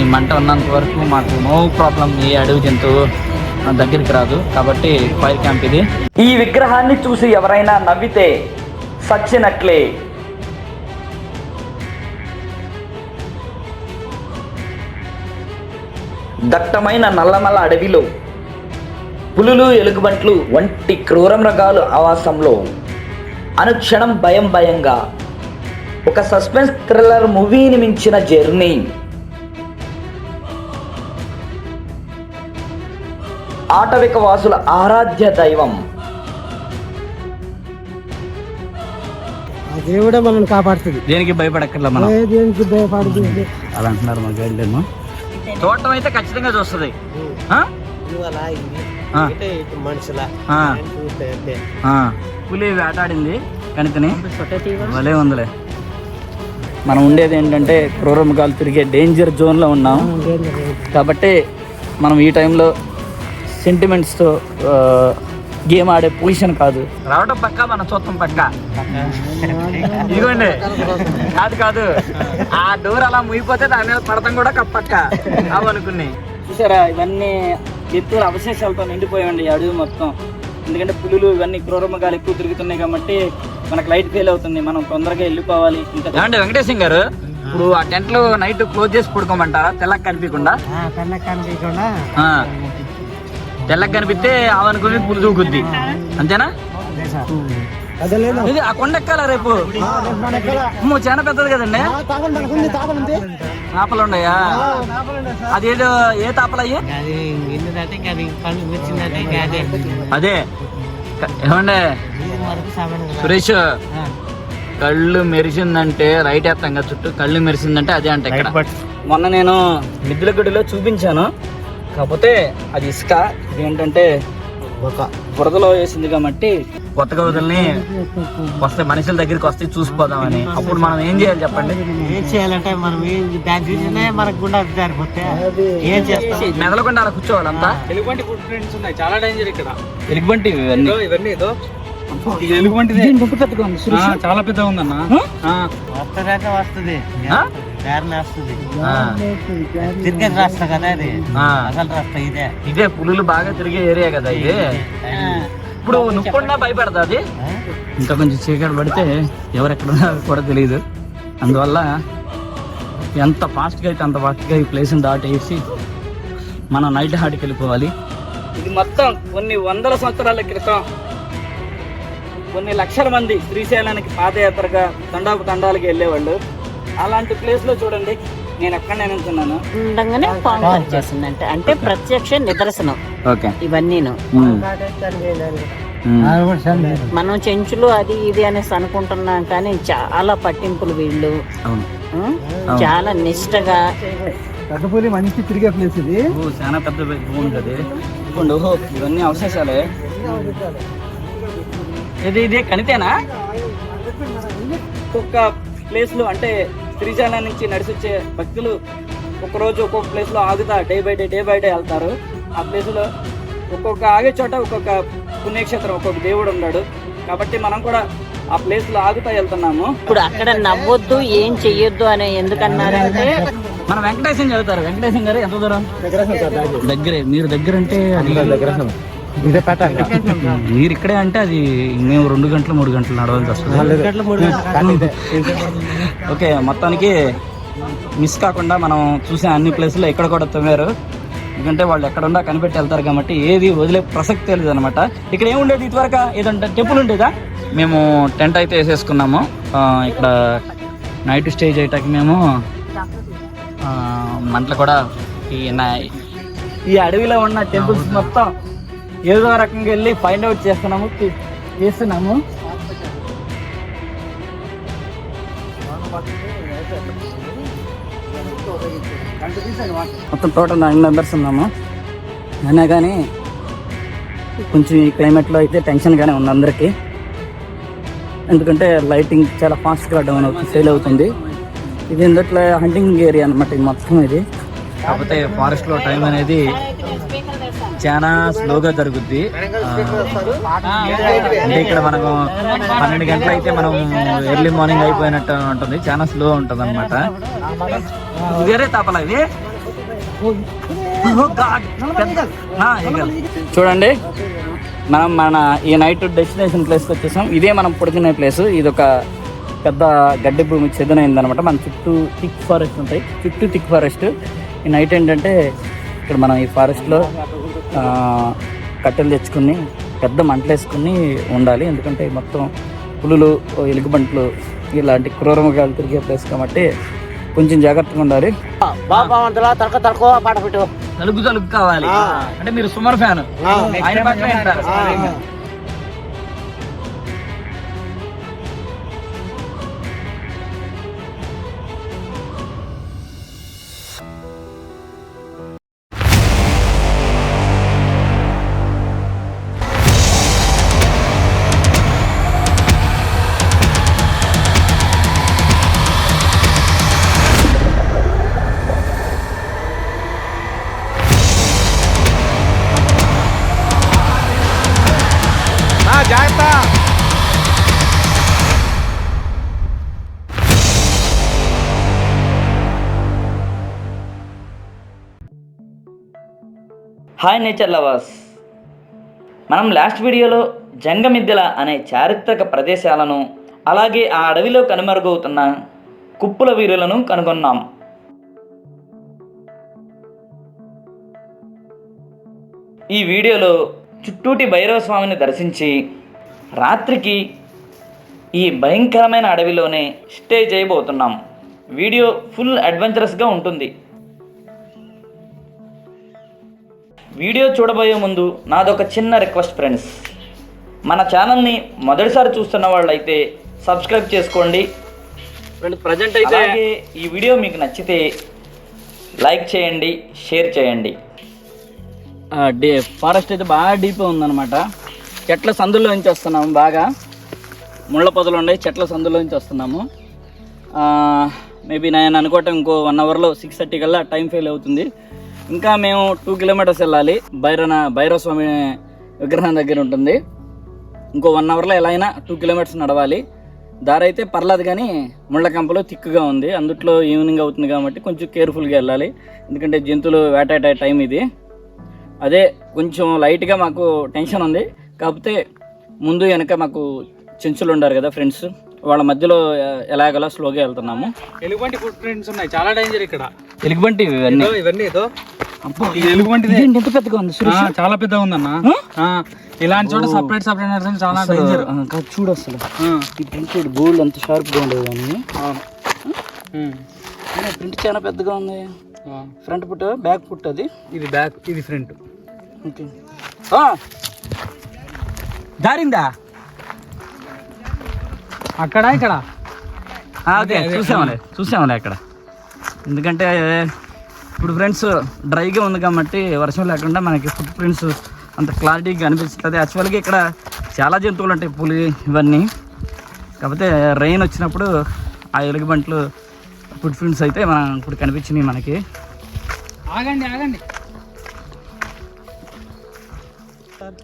ఈ మంట ఉన్నంత వరకు మాకు నో ప్రాబ్లం, ఏ అడవి జంతువు దగ్గరికి రాదు. కాబట్టి ఫైర్ క్యాంప్ ఇది. ఈ విగ్రహాన్ని చూసి ఎవరైనా నవ్వితే సచ్చినట్లే. దట్టమైన నల్లమల్ల అడవిలో పులులు, ఎలుగుబంట్లు వంటి క్రూర మృగాలు ఆవాసంలో అనుక్షణం భయం భయంగా ఒక సస్పెన్స్ థ్రిల్లర్ మూవీని మించిన జర్నీ. ఆటవిక వాసుల ఆరాధ్య దైవం దేవుడే మనల్ని కాపాడుతుంది. దేనికి భయపడక్కర్లా మనం. దేనికి భయపడుతుంది అలా అంటున్నారు మా గైడ్లేమో. చూడటం అయితే ఖచ్చితంగా చూస్తుంది. పులి వేటాడింది కనుకని భలే ఉందిలే. మనం ఉండేది ఏంటంటే క్రూర మృగాలు తిరిగే డేంజర్ జోన్లో ఉన్నాం. కాబట్టి మనం ఈ టైంలో సెంటిమెంట్స్తో గేమ్ ఆడే పొజిషన్ కాదు. రావడం పక్క, మనం చూస్తాం పక్క. ఇదిగోండి, కాదు ఆ డోర్ అలా ముగిపోతే దాని మీద పడతాం కూడా పక్క అవనుకుని. చూసారా, ఇవన్నీ ఎత్తుల అవశేషాలతో నిండిపోయండి అడవి మొత్తం. ఎందుకంటే పులులు ఇవన్నీ క్రూరమృగాలు ఎక్కువ తిరుగుతున్నాయి కాబట్టి మనకు లైట్ ఫెయిల్ అవుతుంది. మనం తొందరగా వెళ్ళిపోవాలి. ఇంకా ఏమండి వెంకటేశం గారు, ఇప్పుడు ఆ టెంట్లు నైట్ క్లోజ్ చేసి పడుకోమంటారా? తెల్లకి కనిపించకుండా. తెల్లకి కనిపిస్తే అవనుకుని పులి దూకుద్ది, అంతేనా? ఇది ఆ కొండ ఎక్కాలా రేపు? చాలా పెద్దది కదండి. తాపలు ఉన్నాయా? అదేదో ఏ తాపలు అయ్యి? అదే ఏమండే సురేష్, కళ్ళు మెరిసిందంటే రైట్ వేస్తాం కదా, చుట్టూ కళ్ళు మెరిసిందంటే అదే అంటే ఇక్కడ. మొన్న నేను మిద్దులగూడిలో చూపించాను, కాకపోతే అది ఇసుక. ఇది ఏంటంటే బురదలో వేసింది కాబట్టి కొత్తగా వదిలిని వస్తే మనుషుల దగ్గరికి వస్తే చూసిపోదామని. అప్పుడు మనం ఏం చేయాలి చెప్పండి? ఏం చేయాలంటే మనం దాని చూసినే మనకు గుండా జారిపోతే ఏం చేస్తాం? మెదలకుండా అలా కూర్చోవాలంతా. ఎలుగుబంటి ఫుట్ ప్రింట్స్ ఉన్నాయి, చాలా డేంజర్ ఇక్కడ. ఎలుగుబంటి ఇవన్నీ ఎలుగుబంటి చాలా పెద్దగా ఉందన్న. వస్తుందంటే వస్తుంది, క్రికెట్ రాస్తా కదా అది, అసలు రాస్తా ఇదే. ఇదే పులులు బాగా తిరిగే ఏరియా కదా ఇది. ఇప్పుడు నువ్వుకుండా భయపడతా అది. ఇంకా కొంచెం చీకటి పడితే ఎవరెక్కడ కూడా తెలియదు. అందువల్ల ఎంత ఫాస్ట్గా అయితే అంత ఫాస్ట్గా ఈ ప్లేస్ని దాటేసి మనం నైట్ హార్ట్కి వెళ్ళిపోవాలి. ఇది మొత్తం కొన్ని వందల సంవత్సరాల క్రితం కొన్ని లక్షల మంది శ్రీశైలానికి పాదయాత్రగా తండాలకు వెళ్ళేవాళ్ళు. అలాంటి ప్లేస్ లో చూడండి, నేను ఎక్కడ నిల్చున్నాను ఉండగానే పాము వచ్చేసిందంటే అంటే ప్రత్యక్ష నిదర్శనం ఇవన్నీను. మనం చెంచులు అది ఇది అనేసి అనుకుంటున్నాం, కానీ చాలా పట్టింపులు వీళ్ళు. చాలా నిష్టగా. పెద్దపూలి మంచి తిరిగే ప్లేస్ ఇది, చాలా పెద్ద ఉంటది. ఇవన్నీ అవశేషాలే. ఇది కనితేనా? ఒక్కొక్క ప్లేస్ లో అంటే శ్రీశైలం నుంచి నడిచొచ్చే భక్తులు ఒక్కరోజు ఒక్కొక్క ప్లేస్ లో ఆగుతా డే బై డే వెళ్తారు. ఆ ప్లేస్ లో ఒక్కొక్క ఆగే చోట ఒక్కొక్క పుణ్యక్షేత్రం, ఒక్కొక్క దేవుడు ఉన్నాడు. కాబట్టి మనం కూడా ఆ ప్లేస్ లో ఆగుతా వెళ్తున్నాము. ఇప్పుడు అక్కడ నవ్వొద్దు, ఏం చెయ్యొద్దు అని ఎందుకన్నారంటే మన వెంకటేశం చదువుతారు. వెంకటేశం గారు ఎంత దూరం? దగ్గరే. మీరు దగ్గర అంటే అది మీరు ఇక్కడే అంటే అది మేము 2 గంటలు 3 గంటలు నడవాల్సి వస్తుంది. ఓకే, మొత్తానికి మిస్ కాకుండా మనం చూసే అన్ని ప్లేసుల్లో ఎక్కడ కూడా తవ్వారు. ఎందుకంటే వాళ్ళు ఎక్కడున్నా కనిపెట్టి వెళ్తారు కాబట్టి ఏది వదిలే ప్రసక్తి తెలియదు అనమాట. ఇక్కడ ఏముండేది ఇదివరకు? ఏదంటే టెంపుల్ ఉండేదా? మేము టెంట్ అయితే వేసేసుకున్నాము. ఇక్కడ నైట్ స్టే చేయటానికి మేము మంటలు కూడా ఈ అడవిలో ఉన్న టెంపుల్స్ మొత్తం ఏదో రకంగా వెళ్ళి ఫైండ్ అవుట్ చేస్తున్నాము. మొత్తం టోటల్ 9 మెంబర్స్ ఉన్నాము. అయినా కానీ కొంచెం ఈ క్లైమేట్లో అయితే టెన్షన్గానే ఉంది అందరికీ. ఎందుకంటే లైటింగ్ చాలా ఫాస్ట్గా డౌన్ అవుతుంది, సేల్ అవుతుంది. ఇది ఎందుట్లో హంటింగ్ ఏరియా అనమాట ఇది మొత్తం. ఇది కాకపోతే ఫారెస్ట్లో టైం అనేది చాలా స్లోగా జరుగుద్ది. అంటే ఇక్కడ మనకు 12 గంటలు అయితే మనం ఎర్లీ మార్నింగ్ అయిపోయినట్టు ఉంటుంది. చాలా స్లో ఉంటుంది అనమాట. వేరే తాపలా ఇది చూడండి, మనం మన ఈ నైట్ డెస్టినేషన్ ప్లేస్కి వచ్చేసాం. ఇదే మనం పడుకునే ప్లేస్. ఇది ఒక పెద్ద గడ్డి భూమి చెదనైందనమాట. మన చుట్టూ థిక్ ఫారెస్ట్ ఉంటాయి, చుట్టూ థిక్ ఫారెస్ట్. ఈ నైట్ ఏంటంటే ఇక్కడ మనం ఈ ఫారెస్ట్లో కట్టెలు తెచ్చుకుని పెద్ద మంటలు వేసుకుని ఉండాలి. ఎందుకంటే మొత్తం పులులు, ఎలుగుబంట్లు ఇలాంటి క్రూరమృగాలు తిరిగే ప్లేస్ కాబట్టి కొంచెం జాగ్రత్తగా ఉండాలి. తలుగు తలుగు కావాలి అంటే మీరు Sumer fan. Hi nature lovers, మనం లాస్ట్ వీడియోలో జంగమిద్దెల అనే చారిత్రక ప్రదేశాలను, అలాగే ఆ అడవిలో కనుమరుగవుతున్న కుప్పుల వీరులను కనుగొన్నాం. ఈ వీడియోలో చుట్టూటి భైరవ స్వామిని దర్శించి రాత్రికి ఈ భయంకరమైన అడవిలోనే స్టే చేయబోతున్నాం. వీడియో ఫుల్ అడ్వెంచరస్గా ఉంటుంది. వీడియో చూడబోయే ముందు నాదొక చిన్న రిక్వెస్ట్ ఫ్రెండ్స్, మన ఛానల్ని మొదటిసారి చూస్తున్న వాళ్ళైతే సబ్స్క్రైబ్ చేసుకోండి. ప్రజెంట్ అయితే అలాగే ఈ వీడియో మీకు నచ్చితే లైక్ చేయండి, షేర్ చేయండి. ఫారెస్ట్ అయితే బాగా డీప్గా ఉందన్నమాట. చెట్ల సందుల్లో నుంచి వస్తున్నాము. బాగా ముళ్ళ పొదలు ఉన్నాయి, చెట్ల సందుల్లో నుంచి వస్తున్నాము. మేబీ నేను అనుకోవటం ఇంకో 1 అవర్లో 6:30 కల్లా టైం ఫెయిల్ అవుతుంది. ఇంకా మేము 2 కిలోమీటర్స్ వెళ్ళాలి. భైరవ స్వామి విగ్రహం దగ్గర ఉంటుంది. ఇంకో 1 అవర్లో ఎలా అయినా 2 కిలోమీటర్స్ నడవాలి. దారి అయితే పర్లేదు, కానీ ముళ్ళ కంపలో థిక్గా ఉంది. అందుట్లో ఈవినింగ్ అవుతుంది కాబట్టి కొంచెం కేర్ఫుల్గా వెళ్ళాలి. ఎందుకంటే జంతువులు వేటాడే టైం ఇది. అదే కొంచెం లైట్గా మాకు టెన్షన్ ఉంది. కాకపోతే ముందు వెనక మాకు చెంచులు ఉండారు కదా ఫ్రెండ్స్, వాళ్ళ మధ్యలో ఎలాగలా స్లోగా వెళ్తున్నాము. ఎలుగుబంటి ఫుట్ ప్రింట్స్ ఉన్నాయి, చాలా డేంజర్ ఇక్కడ. ఎలుగుబంటి ఇవన్నీ ఎలుగుబంటి ఎంత పెద్దగా ఉంది, చాలా పెద్దగా ఉందన్న. ఇలాంటి చోట సపరేట్ చాలా డేంజర్. చూడు అసలు ఈ ప్రింట్ గోల్డ్ అంత షార్ప్గా ఉండేది కానీ ప్రింట్ చాలా పెద్దగా ఉంది. ఫ్రంట్ పుట్ట, బ్యాక్ పుట్ట. అది ఇది బ్యాక్, ఇది ఫ్రంట్. ఓకే, దారిందా అక్కడ ఇక్కడ. ఓకే, చూసాములే అక్కడ. ఎందుకంటే ఇప్పుడు ఫ్రెండ్స్ డ్రైగా ఉంది కాబట్టి వర్షం లేకుండా మనకి ఫుట్ ప్రింట్స్ అంత క్లారిటీగా అనిపిస్తుంది. యాక్చువల్గా ఇక్కడ చాలా జంతువులు ఉంటాయి, పులి ఇవన్నీ. కాకపోతే రెయిన్ వచ్చినప్పుడు ఆ ఎలుగుబంట్లు ఫుట్ ప్రింట్స్ అయితే మనం ఇప్పుడు కనిపించినాయి మనకి. ఆగండి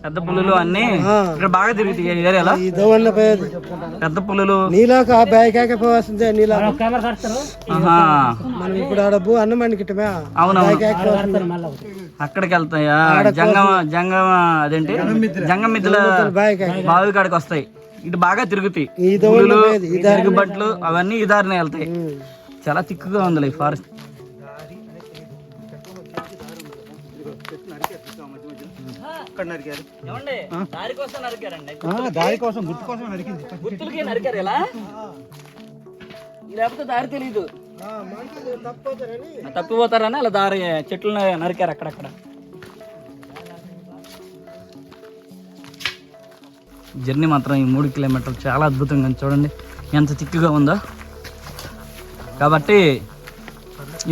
పెద్ద పులులు అన్ని ఇక్కడ బాగా తిరుగుతాయి ఏరియాలో. పెద్ద పులులు అవునవును, అక్కడికి వెళ్తాయా. జంగమ అదేంటి జంగమిద్దెల బావి కాడికి వస్తాయి. ఇటు బాగా తిరుగుతాయి పులులు, తిరుగుబట్లు అవన్నీ ఈ దారినే వెళ్తాయి. చాలా తిక్కుగా ఉంది ఈ ఫారెస్ట్. దారి కోసం గుర్తు కోసం నరికింది. గుర్తులకి నరికారు ఇలా, లేకపోతే దారి తెలీదు, తప్పిపోతారని అలా దారి చెట్లను నరికారు అక్కడక్కడ. జర్నీ మాత్రం ఈ 3 కిలోమీటర్లు చాలా అద్భుతంగా ఉంది. చూడండి ఎంత తిక్కుగా ఉందో. కాబట్టి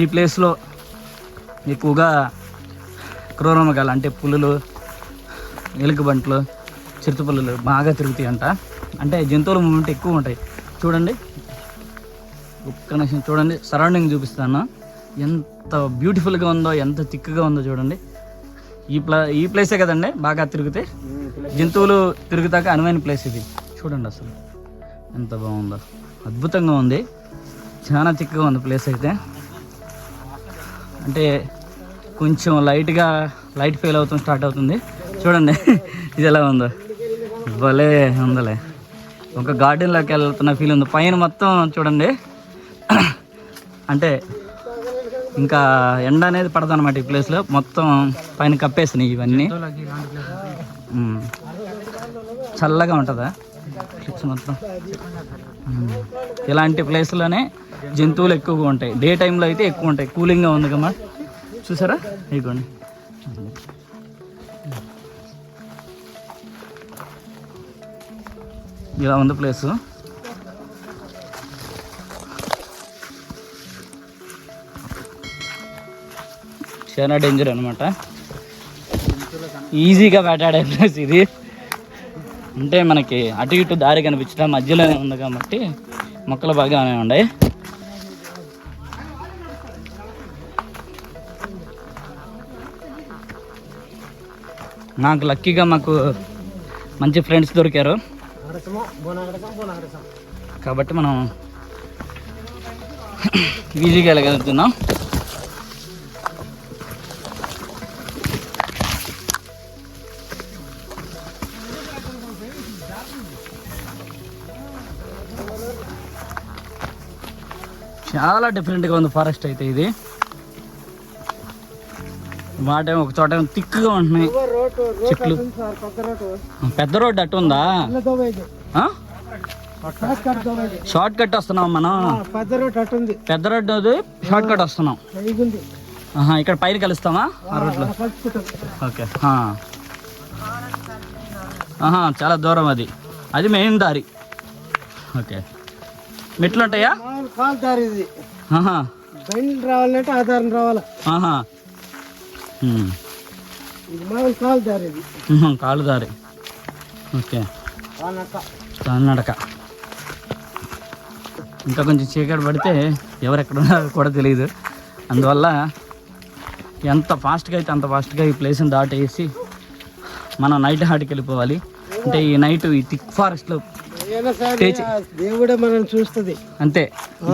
ఈ ప్లేస్లో ఎక్కువగా క్రూరమృగాలు అంటే పులులు, ఎలుగుబంట్లు, చిరుతపులులు బాగా తిరుగుతాయి అంట. అంటే జంతువుల మూమెంట్ ఎక్కువ ఉంటాయి. చూడండి ఒక్క నిమిషం చూడండి, సరౌండింగ్ చూపిస్తాను. ఎంత బ్యూటిఫుల్గా ఉందో, ఎంత థిక్గా ఉందో చూడండి. ఈ ప్లేసే కదండి బాగా తిరుగుతాయి జంతువులు, తిరుగుతాక అనువైన ప్లేస్ ఇది. చూడండి అసలు ఎంత బాగుందో, అద్భుతంగా ఉంది. చాలా థిక్గా ఉంది ప్లేస్ అయితే. అంటే కొంచెం లైట్ ఫెయిల్ అవుతుంది, స్టార్ట్ అవుతుంది. చూడండి ఇది ఎలా ఉందో, భలే ఉందలే. ఒక గార్డెన్లోకి వెళ్తున్న ఫీల్ ఉంది. పైన మొత్తం చూడండి, అంటే ఇంకా ఎండ అనేది పడదు అనమాట. ఈ ప్లేస్లో మొత్తం పైన కప్పేసినాయి ఇవన్నీ. చల్లగా ఉంటుందా మొత్తం. ఇలాంటి ప్లేస్లోనే జంతువులు ఎక్కువగా ఉంటాయి. డే టైంలో అయితే ఎక్కువ ఉంటాయి. కూలింగ్గా ఉంది కమ్మా, చూసారా? ఇదిగోండి, ఇలా ఉంది ప్లేసు. చాలా డేంజర్ అనమాట. ఈజీగా వేటాడే ప్లేస్ ఇది. అంటే మనకి అటు ఇటు దారి కనిపించడం మధ్యలోనే ఉంది కాబట్టి మొక్కలు బాగానే ఉన్నాయి. నాకు లక్కీగా మాకు మంచి ఫ్రెండ్స్ దొరికారు కాబట్టి మనం ఈజీగా వెళ్ళగలుగుతున్నాం. చాలా డిఫరెంట్గా ఉంది ఫారెస్ట్ అయితే ఇది. వాటేమో ఒక చోట థిక్గా ఉంటున్నాయి చెట్లు. పెద్ద రోడ్డు అటు ఉందా? షార్ట్ కట్ వస్తున్నాం మనం. పెద్ద రోడ్డు అది షార్ట్ కట్ వస్తున్నాం. ఇక్కడ పైన కలుస్తామా ఆ రోడ్లో? ఓకే. చాలా దూరం అది. అది మెయిన్ దారి. ఓకే. మెట్లు ఉంటాయా? రావాలంటే ఆధారం రావాలా? కాలు దారి. ఓకే. నడక. ఇంకా కొంచెం చీకటి పడితే ఎవరెక్కడ ఉన్నారో కూడా తెలియదు. అందువల్ల ఎంత ఫాస్ట్గా అయితే అంత ఫాస్ట్గా ఈ ప్లేస్ని దాటేసి మనం నైట్ హాట్కి వెళ్ళిపోవాలి. అంటే ఈ నైట్ ఈ థిక్ ఫారెస్ట్లో దేవుడే మనల్ని చూస్తుంది. అంతే,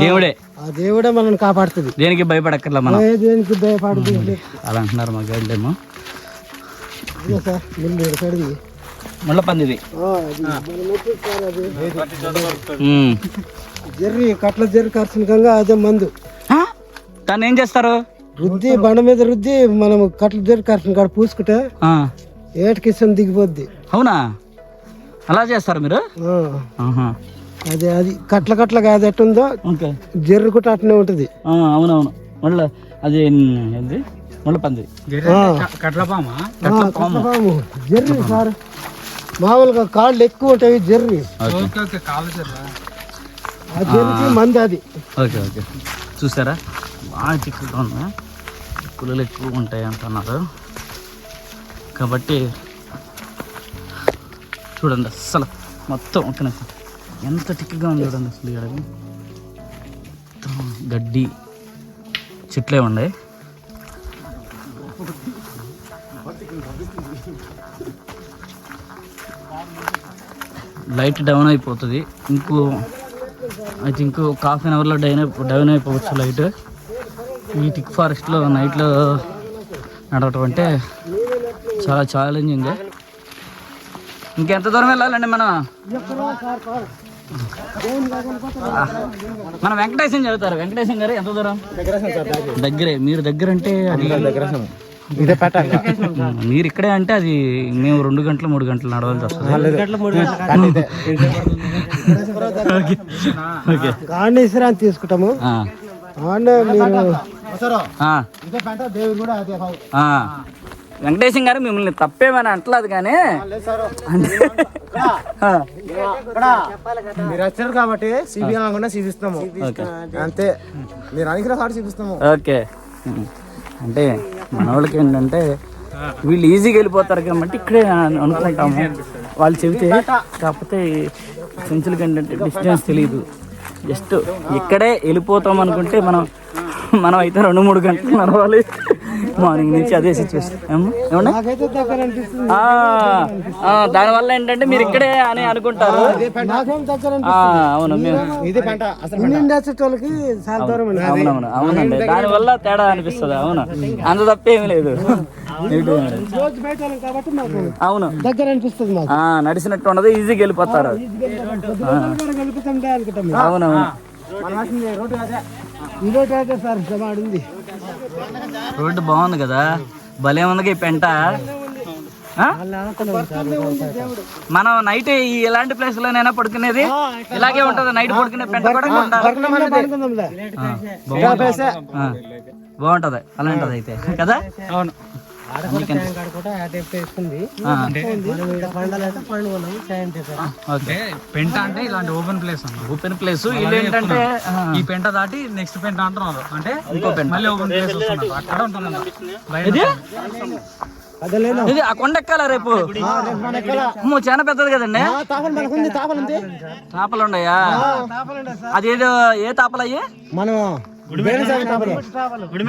దేవుడే. ఆ దేవుడే మనల్ని కాపాడుతుంది. దేనికి భయపడక్కర్లా మనం. దేనికి భయపడుతుంది అలా అంటున్నారు మా గైడ్లేమో. ముళ్ళపందిది జర్రి కట్ల జర్రి ఖర్చునికంగా అదే మందు. దాన్ని ఏం చేస్తారు? రుద్ది బండ మీద రుద్ది మనం కట్ల జర్రి ఖర్చుని కాడ పూసుకుంటే ఏటకిసం దిగిపోద్ది. అవునా? అలా చేస్తారు మీరు? అదే అది కట్లగా అది ఎట్టుందో జర్రి కూడా అట్నే ఉంటుంది. అవునవును. మళ్ళీ అది ఏంది ముళ్ళపంది, కట్లపాము. జర్రి సార్ మామూలుగా కాళ్ళు ఎక్కువ ఉంటాయి జర్రి. ఆ జర్రికి మంది అది. Okay okay. చూసారా బాగా చిక్కుగా ఉందా? పులులు ఎక్కువ ఉంటాయి అంటున్నారు కాబట్టి చూడండి. అస్సలు మొత్తం ఒక నిమిషం ఎంత టిక్గా ఉంది చూడండి. అసలు ఇక్కడ గడ్డి చెట్లే ఉన్నాయి. లైట్ డౌన్ అయిపోతుంది. ఐ థింక్ ఒక ½ an hourలో డౌన్ అయిపోవచ్చు లైట్. ఈ థిక్ ఫారెస్ట్లో నైట్లో నడవటం అంటే చాలా ఛాలెంజింగ్. ఇంకెంత దూరం వెళ్ళాలండి మనం? మన వెంకటేశం చదువుతారు. వెంకటేశం గారు ఎంత దూరం? దగ్గరే. మీరు దగ్గర అంటే అది మీరు ఇక్కడే అంటే అది మేము 2 గంటలు 3 గంటలు నడవాల్సి వస్తుంది. తీసుకుంటాము. వెంకటేశం గారు మిమ్మల్ని తప్పేమని అంటలేదు కానీ మీరు వచ్చారు కాబట్టి చూపిస్తాము అంతే. మీరు అనికిరా సార్ చూపిస్తాము. ఓకే. అంటే మన వాళ్ళకి ఏంటంటే వీళ్ళు ఈజీగా వెళ్ళిపోతారు కాబట్టి ఇక్కడే అనుకుంటాము వాళ్ళు చెబితే. కాకపోతే ఫ్రెండ్స్లకి ఏంటంటే డిస్టెన్స్ తెలియదు. జస్ట్ ఇక్కడే వెళ్ళిపోతాం అనుకుంటే మనం అయితే 2-3 గంటలు నడవాలి. మార్నింగ్ నుంచి అదే సిచ్యువేషన్ ఏమన్నా నాకైతే దగ్గర అనిపిస్తుంది. దానివల్ల ఏంటంటే మీరు ఇక్కడే అని అనుకుంటారు. నాకేం దగ్గర అవును మేము వాళ్ళకి చాలా దూరం అండి. అవునండి, దానివల్ల తేడా అనిపిస్తుంది. అవును, అంత తప్పేమి లేదు. రోజు బయట వాళ్ళం కాబట్టి మాకు అవును, దగ్గర అనిపిస్తుంది. మాకు నడిచినట్టు ఉండదు, ఈజీగా వెళ్ళిపోతారు. అవునవును, ఈ రోడ్డు అయితే సార్ జమాడింది. రోడ్డు బాగుంది కదా, భలే ఉంది ఈ పెంట. మనం నైట్ ఎలాంటి ప్లేస్ లోనైనా పడుకునేది ఇలాగే ఉంటది. నైట్ పడుకునే పెంట కూడా బాగుంటది, అలాంటిది అయితే కదా. అవును, పెంట అంటే ఇలాంటి ఓపెన్ ప్లేస్ అన్న. ఓపెన్ ప్లేస్ ఇల్లు ఏంటంటే ఈ పెంట దాటి నెక్స్ట్ పెంట అంటున్నారు, అంటే ఇంకో పెంట మళ్ళీ ఓపెన్ ప్లేస్ వస్తున్నారు. అక్కడ ఉంటుంది ఇది ఆ కొండ ఎక్కాలా రేపు? చాలా పెద్దది కదండి. తాపలు ఉన్నాయా? అదేదో ఏ తాపలు అయ్యి? మనం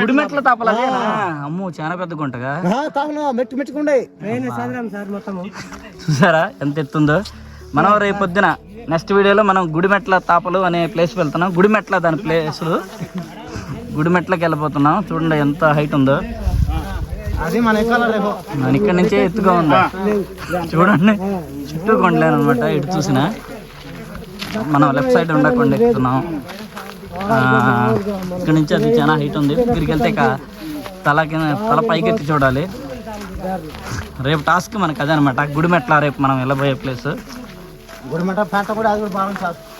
గుడిమెట్ల తాపలు అదేనా? అమ్మో, చాలా పెద్ద గుంటగా. చూసారా ఎంత ఎత్తుందో? మనం రేపు పొద్దున నెక్స్ట్ వీడియోలో మనం గుడిమెట్ల తాపలు అనే ప్లేస్ వెళ్తున్నాం. గుడిమెట్ల దాని ప్లేస్, గుడిమెట్లకి వెళ్ళిపోతున్నాం. చూడండి ఎంత హైట్ ఉందో. మన ఇక్కడ నుంచే ఎత్తుగా ఉందా చూడండి. చుట్టూ కొండలేను అనమాట. ఇటు చూసినా మనం లెఫ్ట్ సైడ్ ఉండకుండా ఎక్కుతున్నాం. ఇక్కడ నుంచి అది చాలా హైట్ ఉంది. ఇక్కడికి వెళ్తే తల పైకి ఎత్తి చూడాలి. రేపు టాస్క్ మనకు అదే అనమాట, గుడిమెట్ల రేపు మనం వెళ్ళబోయే ప్లేస్.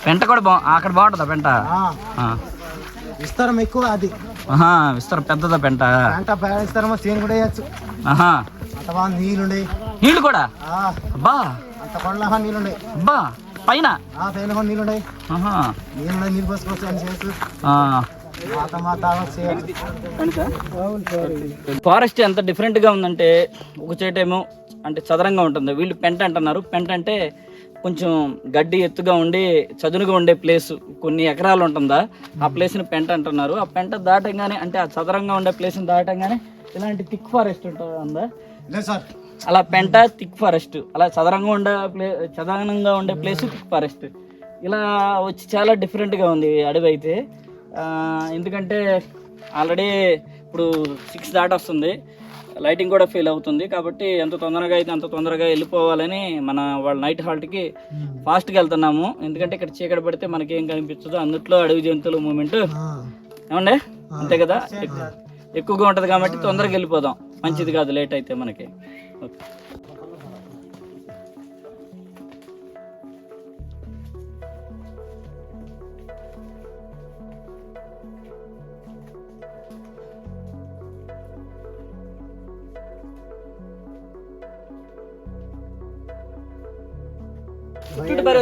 పెంట కూడా అక్కడ బాగుంటుందా పెంట? విస్తారం ఎక్కువ, అది విస్తారం పెద్దదా పెంట? విస్తారమో చేను కూడా వేయచ్చు. నీళ్ళు కూడా? అబ్బా, అంత కొండల నీళ్ళుండే. అబ్బా, పైన నీళ్ళుండే. నీళ్ళు పోసుకోవచ్చు అని చేయొచ్చు. ఫారెస్ట్ ఎంత డిఫరెంట్ గా ఉందంటే, ఒక చోటేమో అంటే చదరంగా ఉంటుంది. వీళ్ళు పెంట అంటున్నారు. పెంట అంటే కొంచెం గడ్డి ఎత్తుగా ఉండి చదునుగా ఉండే ప్లేస్, కొన్ని ఎకరాలు ఉంటుందా ఆ ప్లేస్ని పెంట అంటున్నారు. ఆ పెంట దాటంగానే, అంటే ఆ చదరంగా ఉండే ప్లేస్ని దాటంగానే ఇలాంటి థిక్ ఫారెస్ట్ ఉంటుందా? అలా పెంట థిక్ ఫారెస్ట్, అలా చదరంగా ఉండే ప్లేస్ థిక్ ఫారెస్ట్. ఇలా వచ్చి చాలా డిఫరెంట్గా ఉంది అడవి అయితే. ఎందుకంటే ఆల్రెడీ ఇప్పుడు 6 దాటి వస్తుంది, లైటింగ్ కూడా ఫెయిల్ అవుతుంది. కాబట్టి ఎంత తొందరగా అయితే అంత తొందరగా వెళ్ళిపోవాలని వాళ్ళ నైట్ హాల్ట్కి ఫాస్ట్గా వెళ్తున్నాము. ఎందుకంటే ఇక్కడ చీకటి పడితే మనకేం కనిపించదు, అందుట్లో అడవి జంతువుల మూమెంట్ ఏమండే అంతే కదా, ఎక్కువగా ఉంటుంది. కాబట్టి తొందరగా వెళ్ళిపోదాం, మంచిది కాదు లేట్ అయితే మనకి. ఓకే,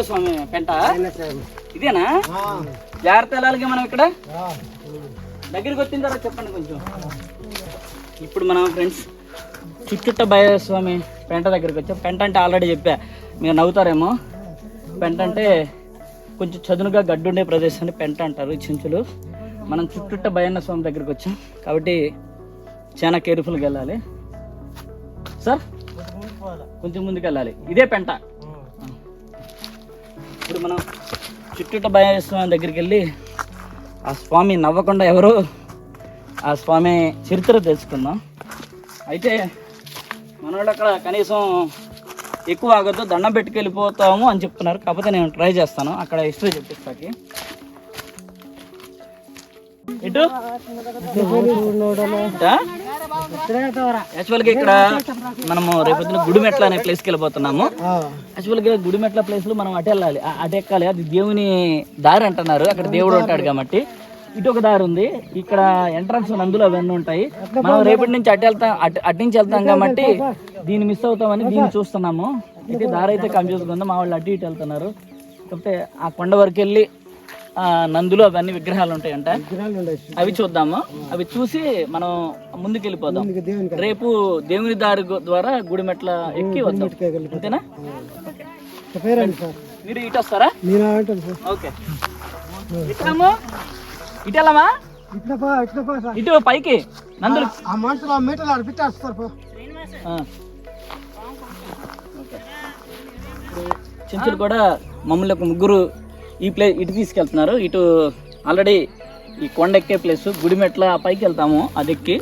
స్వామి పెంట ఇదేనా? జాగ్రత్త వెళ్ళాలిగా మనం. ఇక్కడ దగ్గరికి వచ్చిన తర్వాత చెప్పండి కొంచెం. ఇప్పుడు మనం ఫ్రెండ్స్ చుట్టుట్ట భైరస్వామి పెంట దగ్గరికి వచ్చాం. పెంట అంటే ఆల్రెడీ చెప్పా, మీరు నవ్వుతారేమో. పెంట అంటే కొంచెం చదునుగా గడ్డుండే ప్రదేశాన్ని పెంట అంటారు చెంచులు. మనం చుట్టుట్ట భైరవ స్వామి దగ్గరికి వచ్చాం కాబట్టి చాలా కేర్ఫుల్గా వెళ్ళాలి. సార్ కొంచెం ముందుకు వెళ్ళాలి. ఇదే పెంట. ఇప్పుడు మనం చుట్టుట్ట భైరవ స్వామి దగ్గరికి వెళ్ళి ఆ స్వామి నవ్వకుండా ఎవరు, ఆ స్వామి చరిత్ర తెలుసుకుందాం. అయితే మన వాళ్ళు అక్కడ కనీసం ఎక్కువ ఆగొద్దు, దండం పెట్టుకెళ్ళిపోతాము అని చెప్తున్నారు. కాకపోతే నేను ట్రై చేస్తాను, అక్కడ హిస్టరీ చెప్పిస్తాకి. ఇటు యాక్చువల్గా ఇక్కడ మనము రేపొద్దున గుడిమెట్ల అనే ప్లేస్కి వెళ్ళిపోతున్నాము. యాక్చువల్గా గుడిమెట్ల ప్లేస్లో మనం అటు వెళ్ళాలి, అటు ఎక్కాలి. అది దేవుని దారి అంటున్నారు, అక్కడ దేవుడు ఉంటాడు కాబట్టి. ఇటు ఒక దారి ఉంది, ఇక్కడ ఎంట్రన్స్ నందులు అవన్నీ ఉంటాయి. మనం రేపటి నుంచి అటు నుంచి వెళ్తాం కాబట్టి దీన్ని మిస్ అవుతామని దీన్ని చూస్తున్నాము. అయితే దారి అయితే కన్ఫ్యూజ్గా ఉంది, మా వాళ్ళు అటు ఇటు వెళ్తున్నారు. కాకపోతే ఆ కొండ వరకు వెళ్ళి నందులు అవన్నీ విగ్రహాలు ఉంటాయంట, అవి చూద్దాము. అవి చూసి మనం ముందుకు వెళ్ళిపోదాం. రేపు దేవుని దారి ద్వారా గుడిమెట్ల ఎక్కి వద్దాం, అంతేనా? మీరు ఇటు వస్తారా? ఓకే, ఇటు వెళ్ళమా? ఇట్లా పో సార్. ఇటు పైకి నందులు. ఆ మనుషులు ఆ మీటర్లు ఆడ పెట్టేస్తారు పో. చెంచులు కూడా మమ్మల్ని ఒక ముగ్గురు ఇటు తీసుకెళ్తున్నారు. ఇటు ఆల్రెడీ ఈ కొండ ఎక్కే ప్లేస్ గుడిమెట్ల పైకి వెళ్తాము, అది ఎక్కి.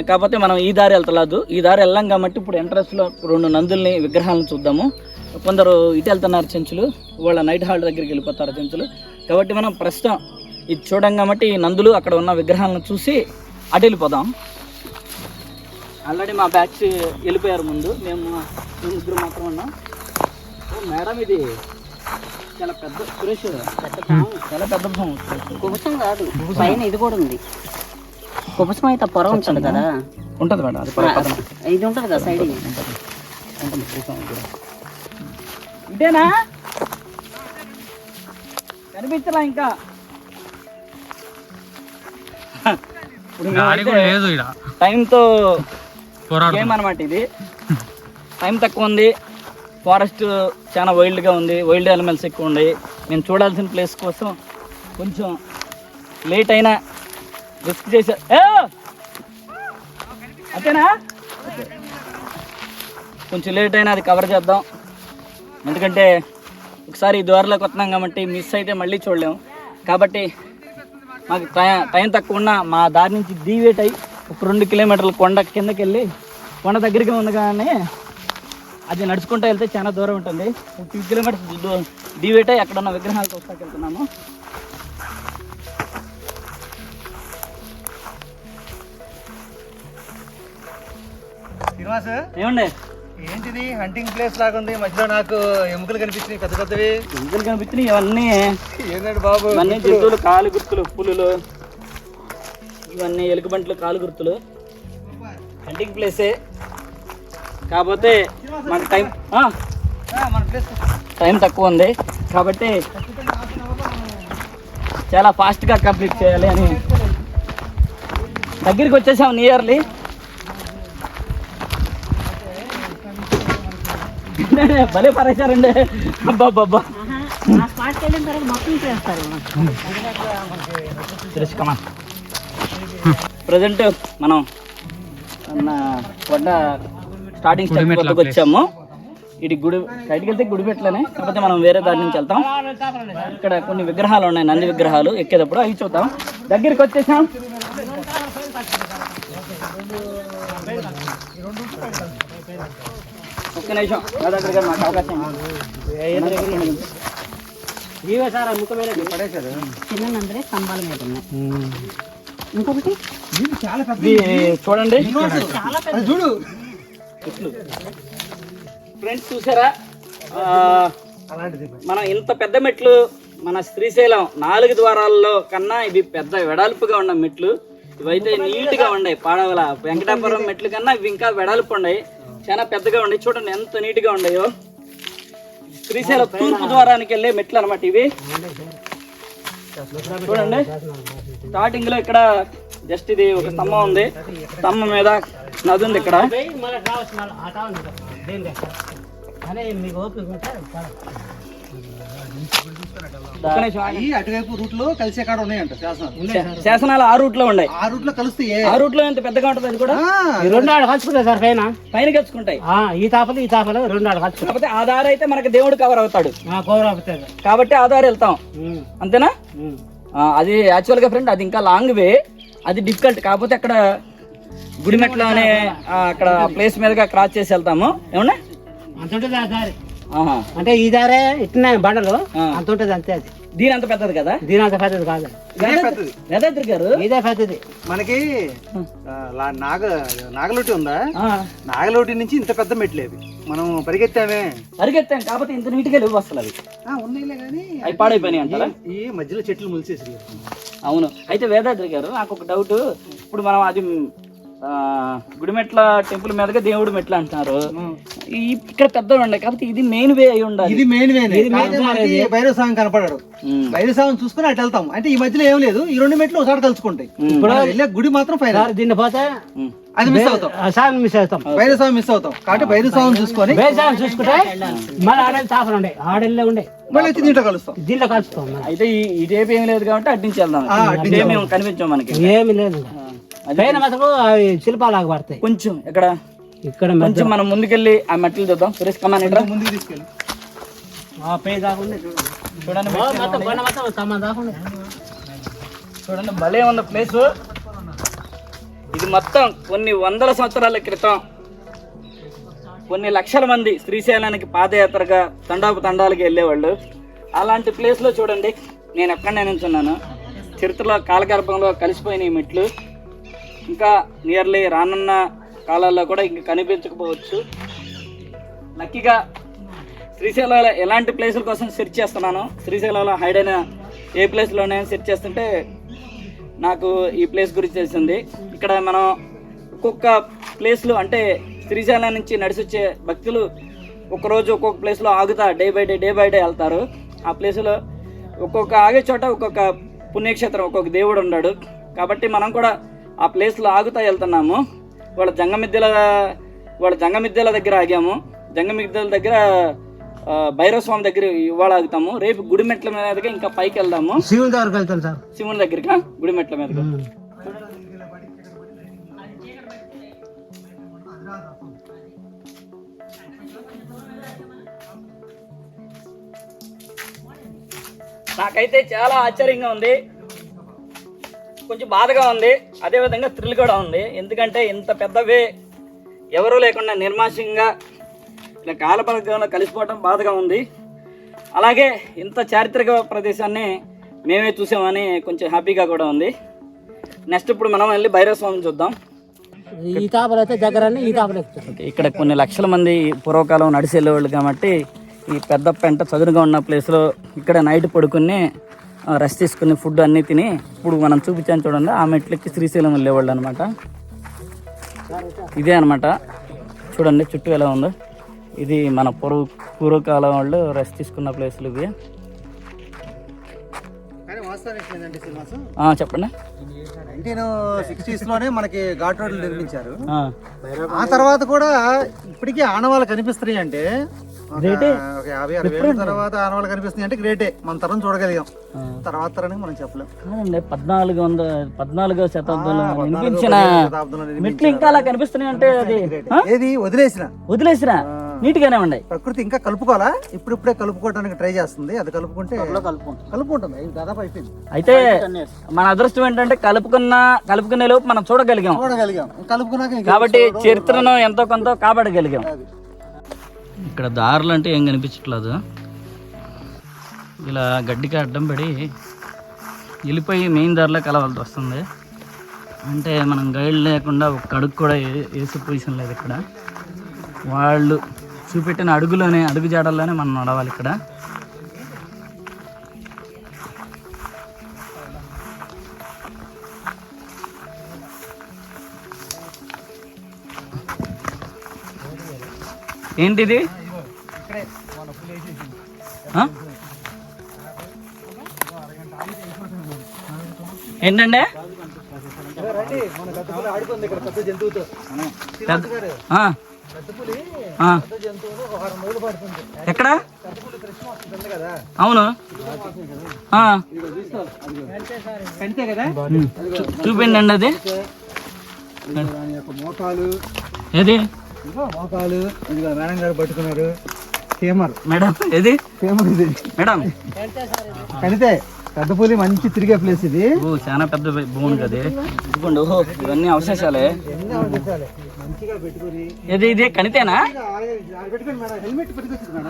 కాకపోతే మనం ఈ దారి వెళ్తలేదు, ఈ దారి వెళ్ళాం కాబట్టి ఇప్పుడు ఎంట్రన్స్లో 2 నందుల్ని విగ్రహాలను చూద్దాము. కొందరు ఇటు వెళ్తున్నారు చెంచులు, వాళ్ళ నైట్ హాల్ట్ దగ్గరికి వెళ్ళిపోతారు చెంచులు. కాబట్టి మనం ప్రస్తుతం ఇది చూడం కాబట్టి ఈ నందులు అక్కడ ఉన్న విగ్రహాలను చూసి అటు వెళ్ళిపోదాం. ఆల్రెడీ మా బ్యాచ్ వెళ్ళిపోయారు ముందు, మేము ముగ్గురు మాత్రం ఉన్నాం. ఓ మేడం, ఇది చాలా పెద్ద సురేష్, చాలా పెద్ద కుబుసం కాదు, పైన ఇది కూడా ఉంది. కుబుసం అయితే పొర ఉంటుంది కదా, ఉంటుంది మేడం. అది ఇది ఉంటుంది కదా సైడ్. ఇదేనా కనిపించలా ఇంకా? లేదు టైంతో గేమ్ అనమాట ఇది. టైం తక్కువ ఉంది, ఫారెస్ట్ చాలా వైల్డ్గా ఉంది, వైల్డ్ యానిమల్స్ ఎక్కువ ఉన్నాయి. నేను చూడాల్సిన ప్లేస్ కోసం కొంచెం లేట్ అయినా రిస్క్ చేసా. అంతేనా? కొంచెం లేట్ అయినా అది కవర్ చేద్దాం, ఎందుకంటే ఒకసారి ఈ ద్వారలోకి వస్తున్నాం కాబట్టి మిస్ అయితే మళ్ళీ చూడలేము. కాబట్టి మాకు టైం తక్కువ ఉన్న మా దారి నుంచి డీవేట్ అయ్యి ఒక 2 కిలోమీటర్ల కొండ కిందకి వెళ్ళి, కొండ దగ్గరికి ఉంది కానీ అది నడుచుకుంటూ వెళ్తే చాలా దూరం ఉంటుంది. 2 కిలోమీటర్స్ డీవేట్ అయ్యి అక్కడ ఉన్న విగ్రహాలు చూస్తాకి వెళ్తున్నాము. ఏమండి, ఏంటిది హంటింగ్ ప్లేస్ లాగా ఉంది, మధ్యలో నాకు ఎముకలు కనిపించినాయి, పెద్ద పెద్దవి ఎముకలు కనిపించినాయి. ఇవన్నీ ఏంటంటే బాబు, ఇవన్నీ జంతువులు కాలు గుర్తులు, పులులు, ఇవన్నీ ఎలుగుబంట్లు కాలు గుర్తులు. హంటింగ్ ప్లేసే, కాకపోతే మనకు టైం తక్కువ ఉంది కాబట్టి చాలా ఫాస్ట్గా కంప్లీట్ చేయాలి అని దగ్గరికి వచ్చేసాం. నియర్లీ భలే పరేశారండి. అబ్బాబ్బా, ప్రజెంట్ మనం కొండ స్టార్టింగ్ స్టెప్ వచ్చాము. ఇటు గుడి బయటికి వెళ్తే గుడిమెట్లనే, కాకపోతే మనం వేరే దారి నుంచి వెళ్తాం. ఇక్కడ కొన్ని విగ్రహాలు ఉన్నాయి, నంది విగ్రహాలు, ఎక్కేటప్పుడు అవి చూద్దాం. దగ్గరికి వచ్చేసాం. ఒక్క నిమిషం, నా దగ్గర మాకు అవకాశం ఇవే సార్. ముక్క మీద పడేశారు, చిన్న నందరే స్తంభాల మీద ఉన్నాయి. ఇంకొకటి చూడండి, చూడు ఫ్రెండ్స్, చూసారా? మనం ఇంత పెద్ద మెట్లు మన శ్రీశైలం 4 ద్వారాల్లో కన్నా ఇవి పెద్ద వెడల్పుగా ఉన్న మెట్లు. ఇవైతే నీట్గా ఉన్నాయి. పాడవల వెంకటాపురం మెట్లు కన్నా ఇవి ఇంకా వెడల్పు ఉన్నాయి, చాలా పెద్దగా ఉన్నాయి. చూడండి ఎంత నీట్గా ఉన్నాయో. శ్రీశైలం తూర్పు ద్వారానికి వెళ్ళే మెట్లు అనమాట ఇవి. చూడండి, స్టార్టింగ్ లో ఇక్కడ జస్ట్ ఇది ఒక స్తంభం ఉంది, స్తంభం మీద నది ఉంది. ఇక్కడ అటువైపు రూట్ లో కలిసే కాడ ఉన్నాయంట శాసనాలు. ఆ రూట్ లో ఉన్నాయి, ఆ రూట్ లో కలిస్తే ఆ రూట్ లో ఎంత పెద్దగా ఉంటుంది అది కూడా. 2 ఆడ కలుసుకుంటాయి సార్, పైన కలుసుకుంటాయి. ఈ తాపలు 2 ఆడ కలుసుకుంటాయి. కాకపోతే ఆ దారి అయితే మనకి దేవుడు కవర్ అవుతాడు కాబట్టి ఆ దారి వెళ్తాం, అంతేనా? అది యాక్చువల్ గా ఫ్రెండ్ అది ఇంకా లాంగ్ వే, అది డిఫికల్ట్. కాకపోతే అక్కడ గుడిమెట్ల అనే అక్కడ ప్లేస్ మీదుగా క్రాస్ చేసి వెళ్తాము. ఏమన్నా అంత ఉంటుంది ఆ దారి, అంటే ఈ దారే ఇట్లా బండలు అంత ఉంటుంది అంతే. అది దీని అంత పెద్దది కదా? దీని అంత పెద్దది కాదు, వేదాద్రి గారు ఇదే పెద్దది. మనకి నాగలోటి ఉందా, నాగలోటి నుంచి ఇంత పెద్ద మెట్లు అవి మనం పరిగెత్తాం. కాకపోతే ఇంత నీట్గా లేవు అసలు. అవి ఉన్నాయిలే కానీ అవి పాడైపోయినాయి అంటారా? ఈ మధ్యలో చెట్లు ములిసేసి. అవును. అయితే వేదాద్రి గారు, నాకు ఒక డౌట్. ఇప్పుడు మనం అది గుడిమెట్ల టెంపుల్ మీదగా దేవుడి మెట్లు అంటున్నారు. ఇక్కడ పెద్దగా ఉండే కాబట్టి ఇది మెయిన్ వే అయి ఉండాలి. ఇది మెయిన్ వే. భైరవ స్వామి కనపడాడు, భైరవ స్వామి చూసుకుని అటు వెళ్తాం. అంటే ఈ మధ్యలో ఏం లేదు, ఈ 2 మెట్లు ఒకసారి కలుసుకుంటాయి. ఇప్పుడు వెళ్ళే గుడి మాత్రం ఫైనల్. దీన్ని పోతే అది మిస్ అవుతాం, మిస్ అవుతాం, భైరవ స్వామి మిస్ అవుతాం. కాబట్టి భైరవ స్వామి చూసుకొని చూసుకుంటే మళ్ళీ వచ్చి దీంట్లో కలుస్తాం. అయితే ఇదేపు ఏమి లేదు కాబట్టి అటు నుంచి వెళ్దాం. మేము కనిపించాం, మనకి ఏమి లేదు. శిల్పాలు పడతాయి కొంచెం ఇక్కడ కొంచెం మనం ముందుకెళ్ళి ఆ మట్టిలు చూద్దాం. సురేష్ కమాన్ ముందుకు తీసుకెళ్ళి చూడండి, భలే ఉంది ప్లేస్. ఇది మొత్తం కొన్ని వందల సంవత్సరాల క్రితం కొన్ని లక్షల మంది శ్రీశైలానికి పాదయాత్రగా తండాలకు వెళ్ళేవాళ్ళు. అలాంటి ప్లేస్లో చూడండి నేను ఎక్కడనే నిల్చున్నాను. చరిత్రలో కాలగర్భంలో కలిసిపోయిన ఈ మెట్లు ఇంకా నియర్లీ రానున్న కాలాల్లో కూడా ఇంకా కనిపించకపోవచ్చు. లక్కీగా శ్రీశైలంలో ఎలాంటి ప్లేసుల కోసం సెర్చ్ చేస్తున్నాను. శ్రీశైలంలో హైడ్ అయిన ఏ ప్లేస్లోనే సెర్చ్ చేస్తుంటే నాకు ఈ ప్లేస్ గురించి తెలిసింది. ఇక్కడ మనం ఒక్కొక్క ప్లేస్లో అంటే శ్రీశైలం నుంచి నడిచి వచ్చే భక్తులు ఒక్కరోజు ఒక్కొక్క ప్లేస్లో ఆగుతా డే బై డే వెళ్తారు. ఆ ప్లేస్లో ఒక్కొక్క ఆగే చోట ఒక్కొక్క పుణ్యక్షేత్రం, ఒక్కొక్క దేవుడు ఉన్నాడు. కాబట్టి మనం కూడా ఆ ప్లేస్లో ఆగుతా వెళ్తున్నాము. వాళ్ళ జంగమిద్దెల దగ్గర ఆగాము. జంగమిద్దెల దగ్గర భైరవ స్వామి దగ్గర ఇవాళ ఆగుతాము. రేపు గుడిమెట్ల మీదగా ఇంకా పైకి వెళ్దాము. శివుని దగ్గరికి వెళ్తాం సార్, శివుని దగ్గరికి గుడిమెట్ల మీదగా. నాకైతే చాలా ఆశ్చర్యంగా ఉంది, కొంచెం బాధగా ఉంది, అదేవిధంగా థ్రిల్ కూడా ఉంది. ఎందుకంటే ఇంత పెద్దవే ఎవరూ లేకుండా నిర్మాషంగా ఇలా కాలపరంగా కలిసిపోవటం బాధగా ఉంది. అలాగే ఇంత చారిత్రక ప్రదేశాన్ని మేమే చూసామని కొంచెం హ్యాపీగా కూడా ఉంది. నెక్స్ట్ ఇప్పుడు మనం వెళ్ళి భైరవ స్వామిని చూద్దాం. ఇక్కడ కొన్ని లక్షల మంది పూర్వకాలం నడిచి వెళ్ళేవాళ్ళు కాబట్టి ఈ పెద్ద పెంట చదునుగా ఉన్న ప్లేస్లో ఇక్కడ నైట్ పడుకుని రెస్ట్ తీసుకుని ఫుడ్ అన్నీ తిని ఇప్పుడు మనం చూపించాను చూడండి. ఆ మెట్లకి శ్రీశైలం వెళ్ళేవాళ్ళు అనమాట. ఇదే అనమాట, చూడండి చుట్టూ ఎలా ఉందో. ఇది మన పూర్వకాలం వాళ్ళు రెస్ట్ తీసుకున్న ప్లేసులు ఇవి. చెప్పండి. 1960s లోనే మనకి ఘాట్ రోడ్లు నిర్మించారు. ఆ తర్వాత కూడా ఇప్పటికీ ఆనవాళ్ళు కనిపిస్తున్నాయి అంటే 50-60 ఏళ్ళ తర్వాత ఆనవాళ్ళు కనిపిస్తున్నాయి అంటే గ్రేటే. మన తరం చూడగలిగాం, తర్వాత తరానికి మనం చెప్పలేం. 14వ శతాబ్దంలో నిర్మించిన మెట్లు ఇంకా అలా కనిపిస్తున్నాయి అంటే అది ఏది వదిలేసిన నీట్గానే ఉన్నాయి. ప్రకృతి ఇంకా కలుపుకోవాలా, ఇప్పుడిప్పుడే కలుపుకోవడానికి ట్రై చేస్తుంది. అది కలుపుకుంటుంది దాదాపు అయిపోయింది. అయితే మన అదృష్టం ఏంటంటే కలుపుకునే లోపు మనం చూడగలిగాం కలుపుకున్నాక కాబట్టి చరిత్రను ఎంతో కొంత కాపాడగలిగాం. ఇక్కడ దారులు అంటే ఏం కనిపించట్లేదు, ఇలా గడ్డికి అడ్డం పడి వెళ్ళిపోయి మెయిన్ దారిలో కలవాల్సి వస్తుంది. అంటే మనం గైడ్ లేకుండా ఒక అడుగు కూడా వేసే పొజిషన్ లేదు. ఇక్కడ వాళ్ళు చూపెట్టిన అడుగు జాడల్లోనే మనం నడవాలి. ఇక్కడ ఏంటిది? ఏంటంటే ఎక్కడ? అవును, చూపించండి అది. ఏది మేడం గారు పట్టుకున్నారు మేడం, ఏది మేడం? కడితే పెద్ద పులి మంచి తిరిగే ప్లేస్ ఇది. చాలా పెద్ద భూమి కదా. ఇదిగోండి, ఓహో ఇవన్నీ అవశేషాలే. ఇది ఇది కనితేనా?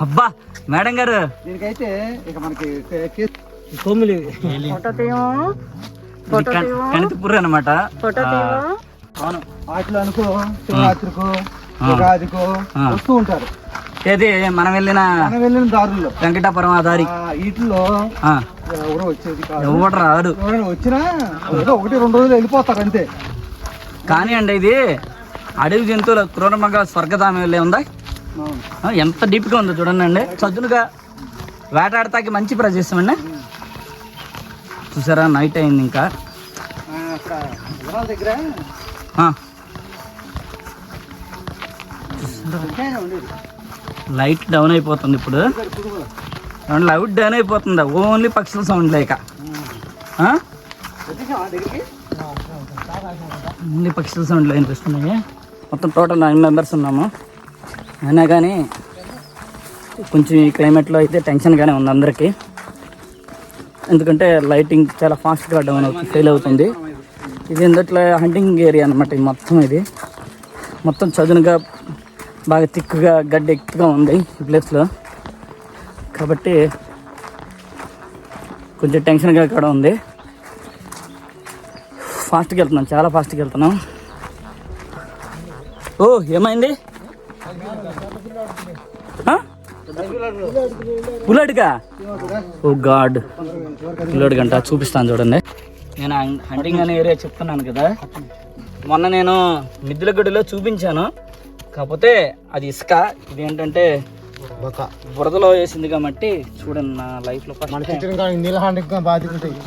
అబ్బా మేడం గారు, దీనికైతే ఇక మనకి కనితి పుర్రు అనమాట. అవును, వాటిలో అనుకో శివరాత్రికో ఉగాదికో వస్తూ ఉంటారు. ఏది మనం వెళ్ళిన దారుల్లో వెంకటాపురం ఆ దారి వీటిలో ఎవరో వచ్చేది కాదు, ఎవరు రాదు. ఎవరైనా వచ్చినా ఏదో 1-2 రోజులు వెళ్ళిపోతారు అంతే. కానీ అండి ఇది అడవి జంతువుల క్రూరమగ స్వర్గధామం వెళ్ళే ఉందా. ఎంత డీప్గా ఉందో చూడండి అండి. చదునుగా వేటాడతాకి మంచి ప్రదేశం అండి. చూసారా నైట్ అయింది ఇంకా. లైట్ డౌన్ అయిపోతుంది ఇప్పుడు. లైట్ డౌన్ అయిపోతుందా, ఓన్లీ పక్షుల సౌండ్ లేక. ఓన్లీ పక్షుల సౌండ్లో వినిపిస్తున్నాయి. మొత్తం టోటల్ 9 మెంబర్స్ ఉన్నాము. అయినా కానీ కొంచెం ఈ క్లైమేట్లో అయితే టెన్షన్గానే ఉంది అందరికీ. ఎందుకంటే లైటింగ్ చాలా ఫాస్ట్గా డౌన్ ఫెయిల్ అవుతుంది. ఇది ఎందుట్లో హంటింగ్ ఏరియా అనమాట. ఇది మొత్తం చదునుగా బాగా తిక్కుగా గడ్డి ఎక్కువగా ఉంది ఈ ప్లేస్లో. కాబట్టి కొంచెం టెన్షన్గా కూడా ఉంది. ఫాస్ట్గా వెళ్తున్నాం, చాలా ఫాస్ట్గా వెళ్తున్నాం. ఓ ఏమైంది? పులాడిగా? ఓ గాడ్, పులాడి గంట చూపిస్తాను చూడండి. నేను హంటింగ్ అనే ఏరియా చెప్తున్నాను కదా, మొన్న నేను మిద్దులగడ్డలో చూపించాను. కాకపోతే అది ఇసుక, ఇది ఏంటంటే బురదలో వేసింది కాబట్టి చూడండి నా లైఫ్లో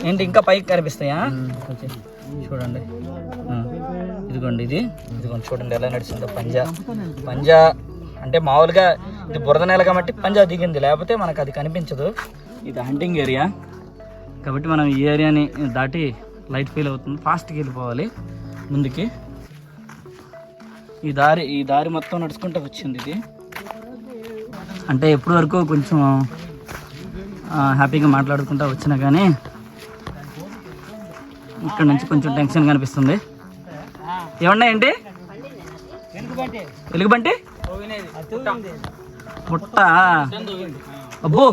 ఏంటి ఇంకా పైకి కనిపిస్తాయా? చూడండి ఇదిగోండి, ఇదిగోండి చూడండి ఎలా నడిచిందో. పంజా అంటే మామూలుగా ఇది బురద నేల కాబట్టి పంజా దిగింది, లేకపోతే మనకు అది కనిపించదు. ఇది హంటింగ్ ఏరియా కాబట్టి మనం ఈ ఏరియాని దాటి లైట్ ఫీల్ అవుతుంది, ఫాస్ట్గా వెళ్ళిపోవాలి ముందుకి. ఈ దారి మొత్తం నడుచుకుంటూ వచ్చింది ఇది. అంటే ఎప్పటి వరకు కొంచెం హ్యాపీగా మాట్లాడుకుంటూ వచ్చినా కానీ ఇక్కడ నుంచి కొంచెం టెన్షన్ కనిపిస్తుంది. ఏమన్నా ఏంటి? ఎలుగుబంటి పుట్ట? అబ్బో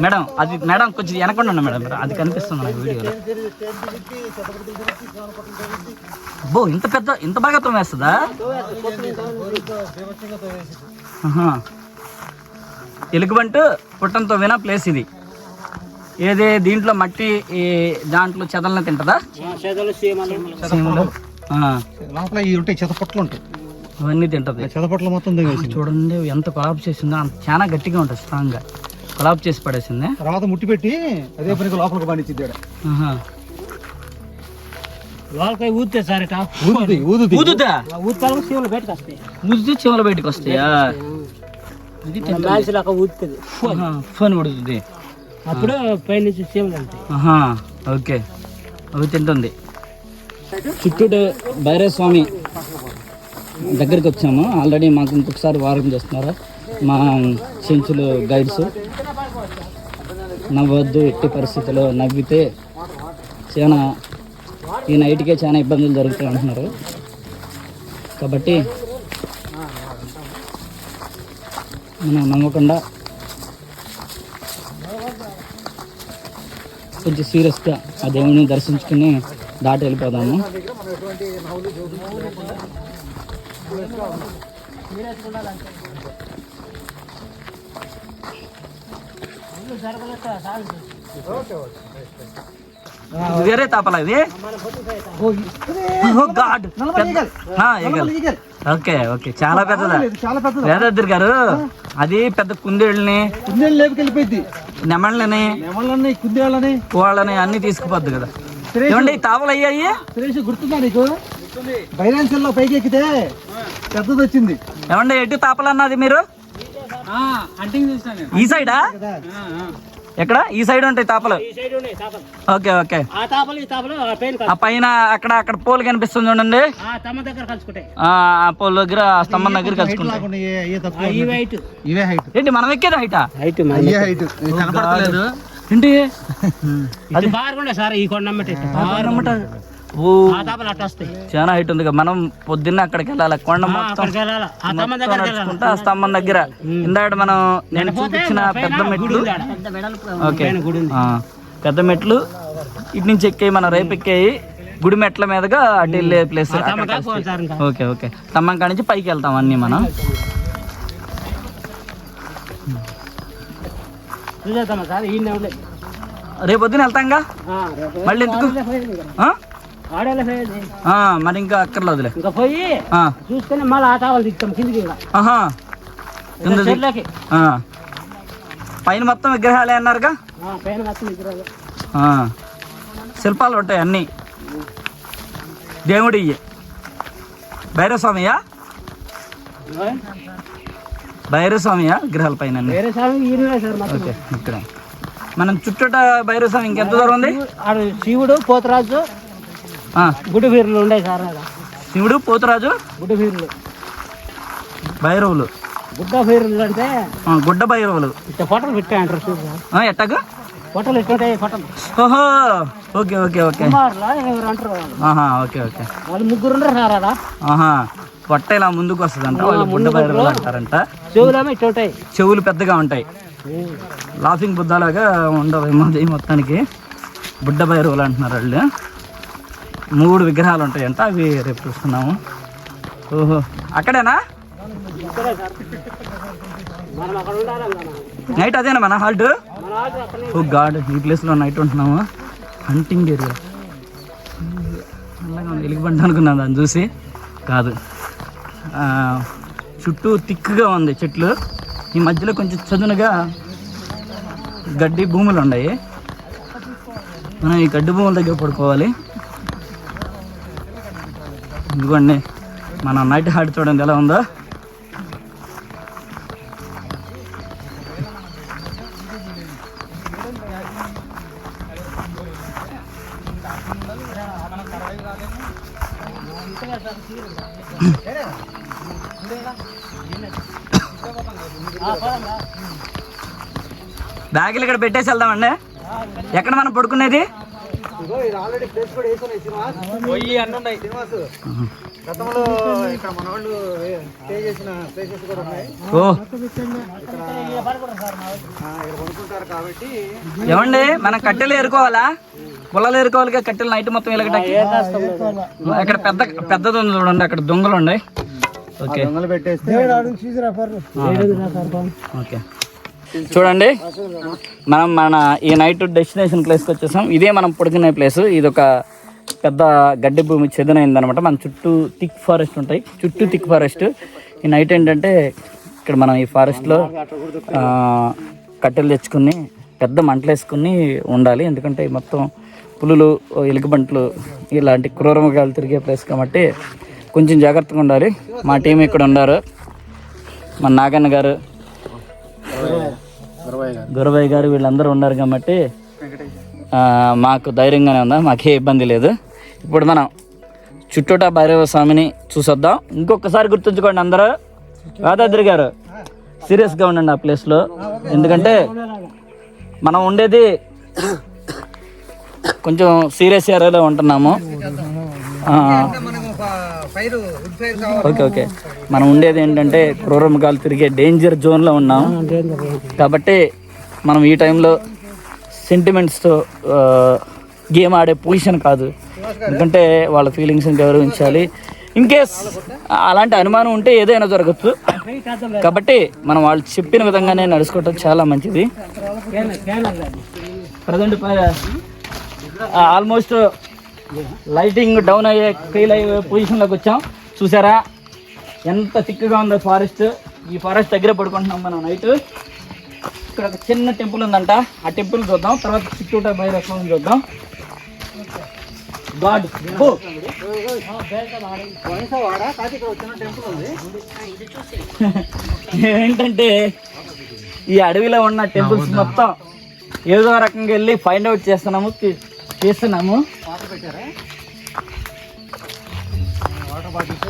మేడం కొంచెం వెనకుండా ఉన్నా మేడం, అది కనిపిస్తుంది నాకు వీడియోలో. అబ్బో ఇంత బాగా తోమేస్తుందా? ఎలుగుబంటు పుట్టంతో వినా ప్లేస్ ఇది. ఏదే దీంట్లో మట్టి దాంట్లో చెదలను తింటదా? లోపల ఈ ఉంటాయి చెదపట్లు ఉంటాయి, అవన్నీ తింటది. చెదపట్లు మొత్తం చూడండి ఎంత కొలాబ్ చేసిందో, చాలా గట్టిగా ఉంటుంది, స్ట్రాంగ్ గా కొలాబ్ చేసి పడేసింది. తర్వాత ముట్టి పెట్టి అదే పనికి లోపలికి పండించింది. ఊదితే చెవులు బయటకు వస్తాయా? ఫోన్ ఉడుతుంది అప్పుడు పైనుంచి చీమలు. ఓకే, అవి తింటుంది. చుట్టూ భైరవస్వామి దగ్గరికి వచ్చాము. ఆల్రెడీ మాకు ఇంకొకసారి వారం చేస్తున్నారు మా చెంచులు గైడ్స్. నవ్వద్దు, ఎట్టి పరిస్థితుల్లో నవ్వితే చాలా ఈ నైట్కే చాలా ఇబ్బందులు జరుగుతాయి అంటున్నారు. కాబట్టి మనం నమ్మకుండా కొంచెం సీరియస్గా ఆ దేవుడిని దర్శించుకుని దాటి వెళ్ళిపోదాము. వేరే తాపలా ఇది? ఓకే ఓకే, చాలా పెద్దదా? వేదద్రి గారు అది పెద్ద కుందేళ్ళని లేపుకెళ్ళిపోయింది, నెమళ్ళని కుందేళ్ళని వాళ్ళని అన్ని తీసుకుపోద్ది కదా. ఏమండి తాపలు అయ్యాయి? గుర్తుందా నీకు? బైరాన్సల్లో పైకి ఎక్కితే పెద్దది వచ్చింది. ఏమండి ఎటు తాపలు అన్నది మీరు? ఈ సైడా? ఎక్కడ? ఈ సైడ్ ఉంటాయి తాపలు. ఓకే ఓకే, ఆ పైన అక్కడ పోల్ కనిపిస్తుంది చూడండి, ఆ పోల్ దగ్గర స్తంభం దగ్గర కలుసుకుంటాయి. ఏంటి మనం ఎక్కేది హైటా? కనపడలేదు ఏంటి అది బాగుండే సార్, ఈ కొండ చాలా హైట్ ఉంది. మనం పొద్దున్న అక్కడికి వెళ్ళాలి, కొండ మొత్తం నడుచుకుంటా ఆ స్తంభం దగ్గర. ఇందాక నేను చూపించిన పెద్ద మెట్లు, ఓకే పెద్ద మెట్లు ఇటు నుంచి ఎక్కాయి, మనం రేపు ఎక్కాయి గుడి మెట్ల మీదుగా అటు వెళ్ళే ప్లేస్. ఓకే ఓకే, స్తంభం కాడి నుంచి పైకి వెళ్తాం అన్ని మనం. రేపు పొద్దున వెళ్తాంగా మళ్ళీ ఎందుకు? మరి ఇంకా అక్కర్లేదులే. ఇంకా పోయి చూసుకొని మళ్ళీ ఆ తావలు దిగుతాం కిందికి. ఆహా, పైన మొత్తం విగ్రహాలే అన్నారుగా. పైన మొత్తం విగ్రహాలు, శిల్పాలు ఉంటాయి అన్నీ. దేవుడి భైరవస్వామియా విగ్రహాల పైన. ఓకే, ఇక్కడ మనం చుట్టూట భైరవస్వామి ఇంకెంత దూరం ఉంది? శివుడు పోతరాజు గుడ్డ వీరులు ఉండే సార్. శివుడు పోతరాజు గుడ్డ వీరులు భైరవులు. గుడ్డ వీరులు అంటే గుడ్డ భైరవులు. ఇట్లా ఫోటోలు పెట్టాయంటారు చూడు. ఎట్టగా ఫోటోలు ఎట్లుంటాయి ఫోటోలు? ఓహో, ఓకే ఓకే ఓకే. ఎవరు అంటారు ఓకే ఓకే. వాళ్ళు ముగ్గురు ఉండరు సార్ అలా. పొట్ట ఇలా ముందుకు వస్తుందంట, వాళ్ళు గుడ్డ భైరవులు అంటారంట. చెవులేమో ఇట్లా ఉంటాయి, చెవులు పెద్దగా ఉంటాయి. లాఫింగ్ బుద్ధలాగా ఉండవు మొత్తానికి. బుడ్డ భైరవులు అంటున్నారు వాళ్ళు. 3 విగ్రహాలు ఉంటాయంట, అవి రేపు చూస్తున్నాము. ఓహో, అక్కడేనా నైట్? అదేనా మన హాల్ట్? ఓ గాడ్, ఈ ప్లేస్లో నైట్ ఉంటున్నాము. Hunting area. అలాగా ఎలుగుబంటి అనుకున్నాను దాన్ని చూసి, కాదు. చుట్టూ థిక్గా ఉంది చెట్లు, ఈ మధ్యలో కొంచెం చదునుగా గడ్డి భూములు ఉన్నాయి. మనం ఈ గడ్డి భూముల దగ్గర పడుకోవాలి. ఇదిగోండి మన నైట్ హాల్ట్ చూడండి ఎలా ఉందో. బ్యాగులు ఇక్కడ పెట్టేసి వెళ్దామండి. ఎక్కడ మనం పడుకునేది? గతంలో ఇక్కడ మన వాళ్ళు స్టే చేసిన ప్లేసెస్ కూడా ఉన్నాయి. పడుకుంటారు కాబట్టి. ఏమండి, మనం కట్టెలు ఏరుకోవాలా? పుల్లలు ఏరుకోవాలి కట్టెలు నైట్ మొత్తం వెలగటానికి. అక్కడ పెద్దది ఉంది చూడండి, అక్కడ దొంగలు ఉన్నాయి. ఓకే ఓకే, చూడండి మన ఈ నైట్ డెస్టినేషన్ ప్లేస్కి వచ్చేసాం. ఇదే మనం పడుకునే ప్లేస్. ఇది ఒక పెద్ద గడ్డి భూమి చెదనైందనమాట. మన చుట్టూ థిక్ ఫారెస్ట్ ఉంటాయి, చుట్టూ థిక్ ఫారెస్ట్. ఈ నైట్ ఏంటంటే ఇక్కడ మనం ఈ ఫారెస్ట్లో కట్టెలు తెచ్చుకుని పెద్ద మంటలు వేసుకుని ఉండాలి. ఎందుకంటే మొత్తం పులులు, ఎలుగుబంట్లు ఇలాంటి క్రూరమృగాలు తిరిగే ప్లేస్ కాబట్టి కొంచెం జాగ్రత్తగా ఉండాలి. మా టీం ఇక్కడ ఉన్నారు. మన నాగన్న గారు, గురవయ్య గారు, వీళ్ళందరూ ఉన్నారు కాబట్టి మాకు ధైర్యంగానే ఉందా, మాకే ఇబ్బంది లేదు. ఇప్పుడు మనం చుట్టూట భైరవ స్వామిని చూసొద్దాం. ఇంకొకసారి గుర్తుంచుకోండి అందరూ, యాదాద్రి గారు సీరియస్గా ఉండండి ఆ ప్లేస్లో. ఎందుకంటే మనం ఉండేది కొంచెం సీరియస్ ఏరియాలో ఉంటున్నాము. ఓకే ఓకే, మనం ఉండేది ఏంటంటే క్రూరమృగాలు తిరిగే డేంజర్ జోన్లో ఉన్నాం కాబట్టి మనం ఈ టైంలో సెంటిమెంట్స్తో గేమ్ ఆడే పొజిషన్ కాదు. ఎందుకంటే వాళ్ళ ఫీలింగ్స్ని గౌరవించాలి. ఇన్కేస్ అలాంటి అనుమానం ఉంటే ఏదైనా జరగచ్చు కాబట్టి మనం వాళ్ళు చెప్పిన విధంగానే నడుచుకోవటం చాలా మంచిది. ప్రజెంట్ ఆల్మోస్ట్ లైటింగ్ డౌన్ అయ్యే ఫెయిల్ అయ్యే పొజిషన్లోకి వచ్చాం. చూసారా ఎంత థిక్గా ఉందో ఫారెస్ట్. ఈ ఫారెస్ట్ దగ్గర పడుకుంటున్నాం మనం నైట్. ఇక్కడ ఒక చిన్న టెంపుల్ ఉందంట, ఆ టెంపుల్ చూద్దాం. తర్వాత చుట్టూట భైరవం చూద్దాం. గాడ్ ఏంటంటే ఈ అడవిలో ఉన్న టెంపుల్స్ మొత్తం ఏదో రకంగా వెళ్ళి ఫైండ్ అవుట్ చేస్తున్నాము. వాటర్ బాటిల్స్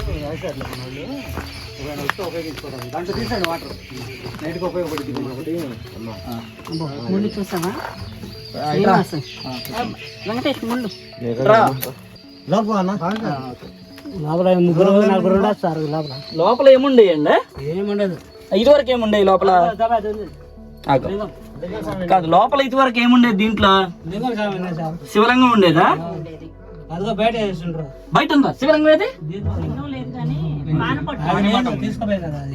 ఉపయోగించుకోవడం దాంట్లో తీసండి వాటర్ నైట్కి ఉపయోగపడుతుంది. చూసామా వెంకటేష్ ముందు లోపల ఏముండేయండి? ఏముండదు. ఇదివరకు ఏముండే లోపల? కాదు, లోపల ఇదివరకు ఏముండేది? దీంట్లో శివలింగం ఉండేదా? బయట ఉందా శివలింగం? ఏది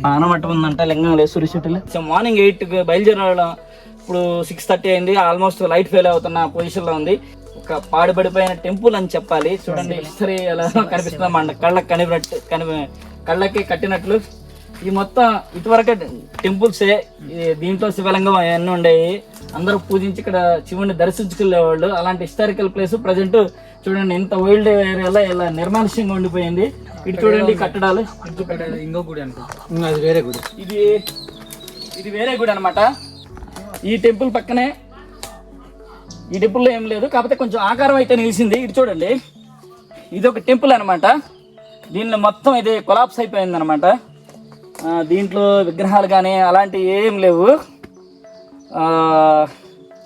పానమట్టం ఉందంట, లింగం లేదు. సురిశెట్టులు మార్నింగ్ 8కి బయలుదేరడం, ఇప్పుడు 6:30 అయింది. ఆల్మోస్ట్ లైట్ ఫెయిల్ అవుతున్న పొజిషన్లో ఉంది. ఒక పాడుబడిపోయిన టెంపుల్ అని చెప్పాలి. చూడండి హిస్టరీ ఎలా కనిపిస్తుంది మన కళ్ళకి కళ్ళకి కట్టినట్లు. ఈ మొత్తం ఇటువరకే టెంపుల్సే. దీంట్లో శివలింగం అవన్నీ ఉండేవి. అందరూ పూజించి ఇక్కడ శివుడిని దర్శించుకునేవాళ్ళు. అలాంటి హిస్టారికల్ ప్లేస్ ప్రజెంట్ చూడండి ఇంత వైల్డ్ ఏరియాలో ఇలా నిర్మానుష్యంగా ఉండిపోయింది. ఇటు చూడండి కట్టడాలు. ఇంకో గుడి అనుకో, అది వేరే గుడి. ఇది వేరే గుడి అనమాట. ఈ టెంపుల్ పక్కనే. ఈ టెంపుల్లో ఏం లేదు, కాకపోతే కొంచెం ఆకారం అయితే నిలిచింది. ఇటు చూడండి, ఇది ఒక టెంపుల్ అనమాట. దీనిలో మొత్తం ఇది కొలాప్స్ అయిపోయింది అనమాట. దీంట్లో విగ్రహాలు కానీ అలాంటివి ఏం లేవు,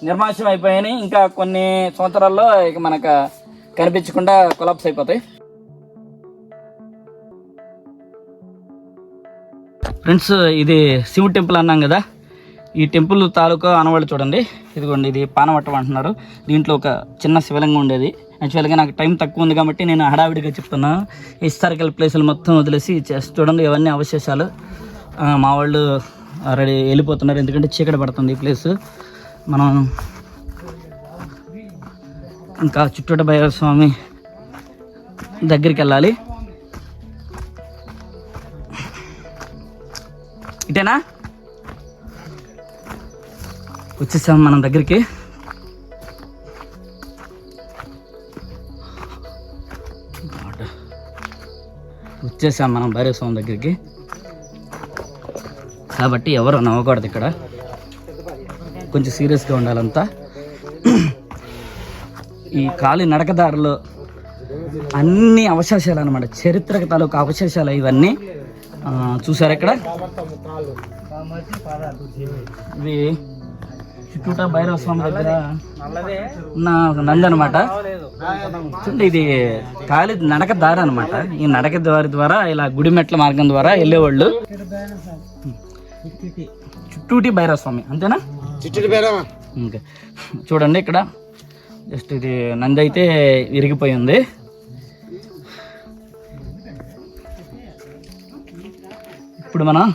నిర్మానుష్యం అయిపోయాయి. ఇంకా కొన్ని సంవత్సరాల్లో ఇక మనకు కనిపించకుండా కొలాప్స్ అయిపోతాయి. ఫ్రెండ్స్, ఇది శివుడు టెంపుల్ అన్నాం కదా. ఈ టెంపుల్ తాలూకా ఆనవాళ్ళు చూడండి. ఇదిగోండి, ఇది పానవట్టం అంటున్నారు. దీంట్లో ఒక చిన్న శివలింగం ఉండేది. యాక్చువల్గా నాకు టైం తక్కువ ఉంది కాబట్టి నేను హడావిడిగా చెప్తున్నా. హిస్టారికల్ ప్లేసులు మొత్తం వదిలేసి చూడండి, ఇవన్నీ అవశేషాలు. మా వాళ్ళు ఆల్రెడీ వెళ్ళిపోతున్నారు, ఎందుకంటే చీకటి పడుతుంది ఈ ప్లేస్. మనం ఇంకా చుట్టూట భైరవ స్వామి దగ్గరికి వెళ్ళాలి. ఇటేనా వచ్చేసాం మనం దగ్గరికి. వచ్చేసాం మనం భైరవ స్వామి దగ్గరికి. కాబట్టి ఎవరు నవ్వకూడదు, ఇక్కడ కొంచెం సీరియస్గా ఉండాలంతా. ఈ కాలి నడకదారులో అన్ని అవశేషాలు అనమాట, చరిత్రక తాలూకు అవశేషాలు ఇవన్నీ. చూసారు ఇక్కడ ఇవి చుట్టూట భైరవ స్వామి దగ్గర ఉన్న నంది అనమాట. చూడండి, ఇది కాలి నడక దారి అనమాట. ఈ నడక దారి ద్వారా ఇలా గుడి మెట్ల మార్గం ద్వారా వెళ్ళేవాళ్ళు. చుట్టూటి భైరవ స్వామి అంతేనా? ఇంకా చూడండి, ఇక్కడ జస్ట్ ఇది నంది అయితే విరిగిపోయి ఉంది. ఇప్పుడు మనం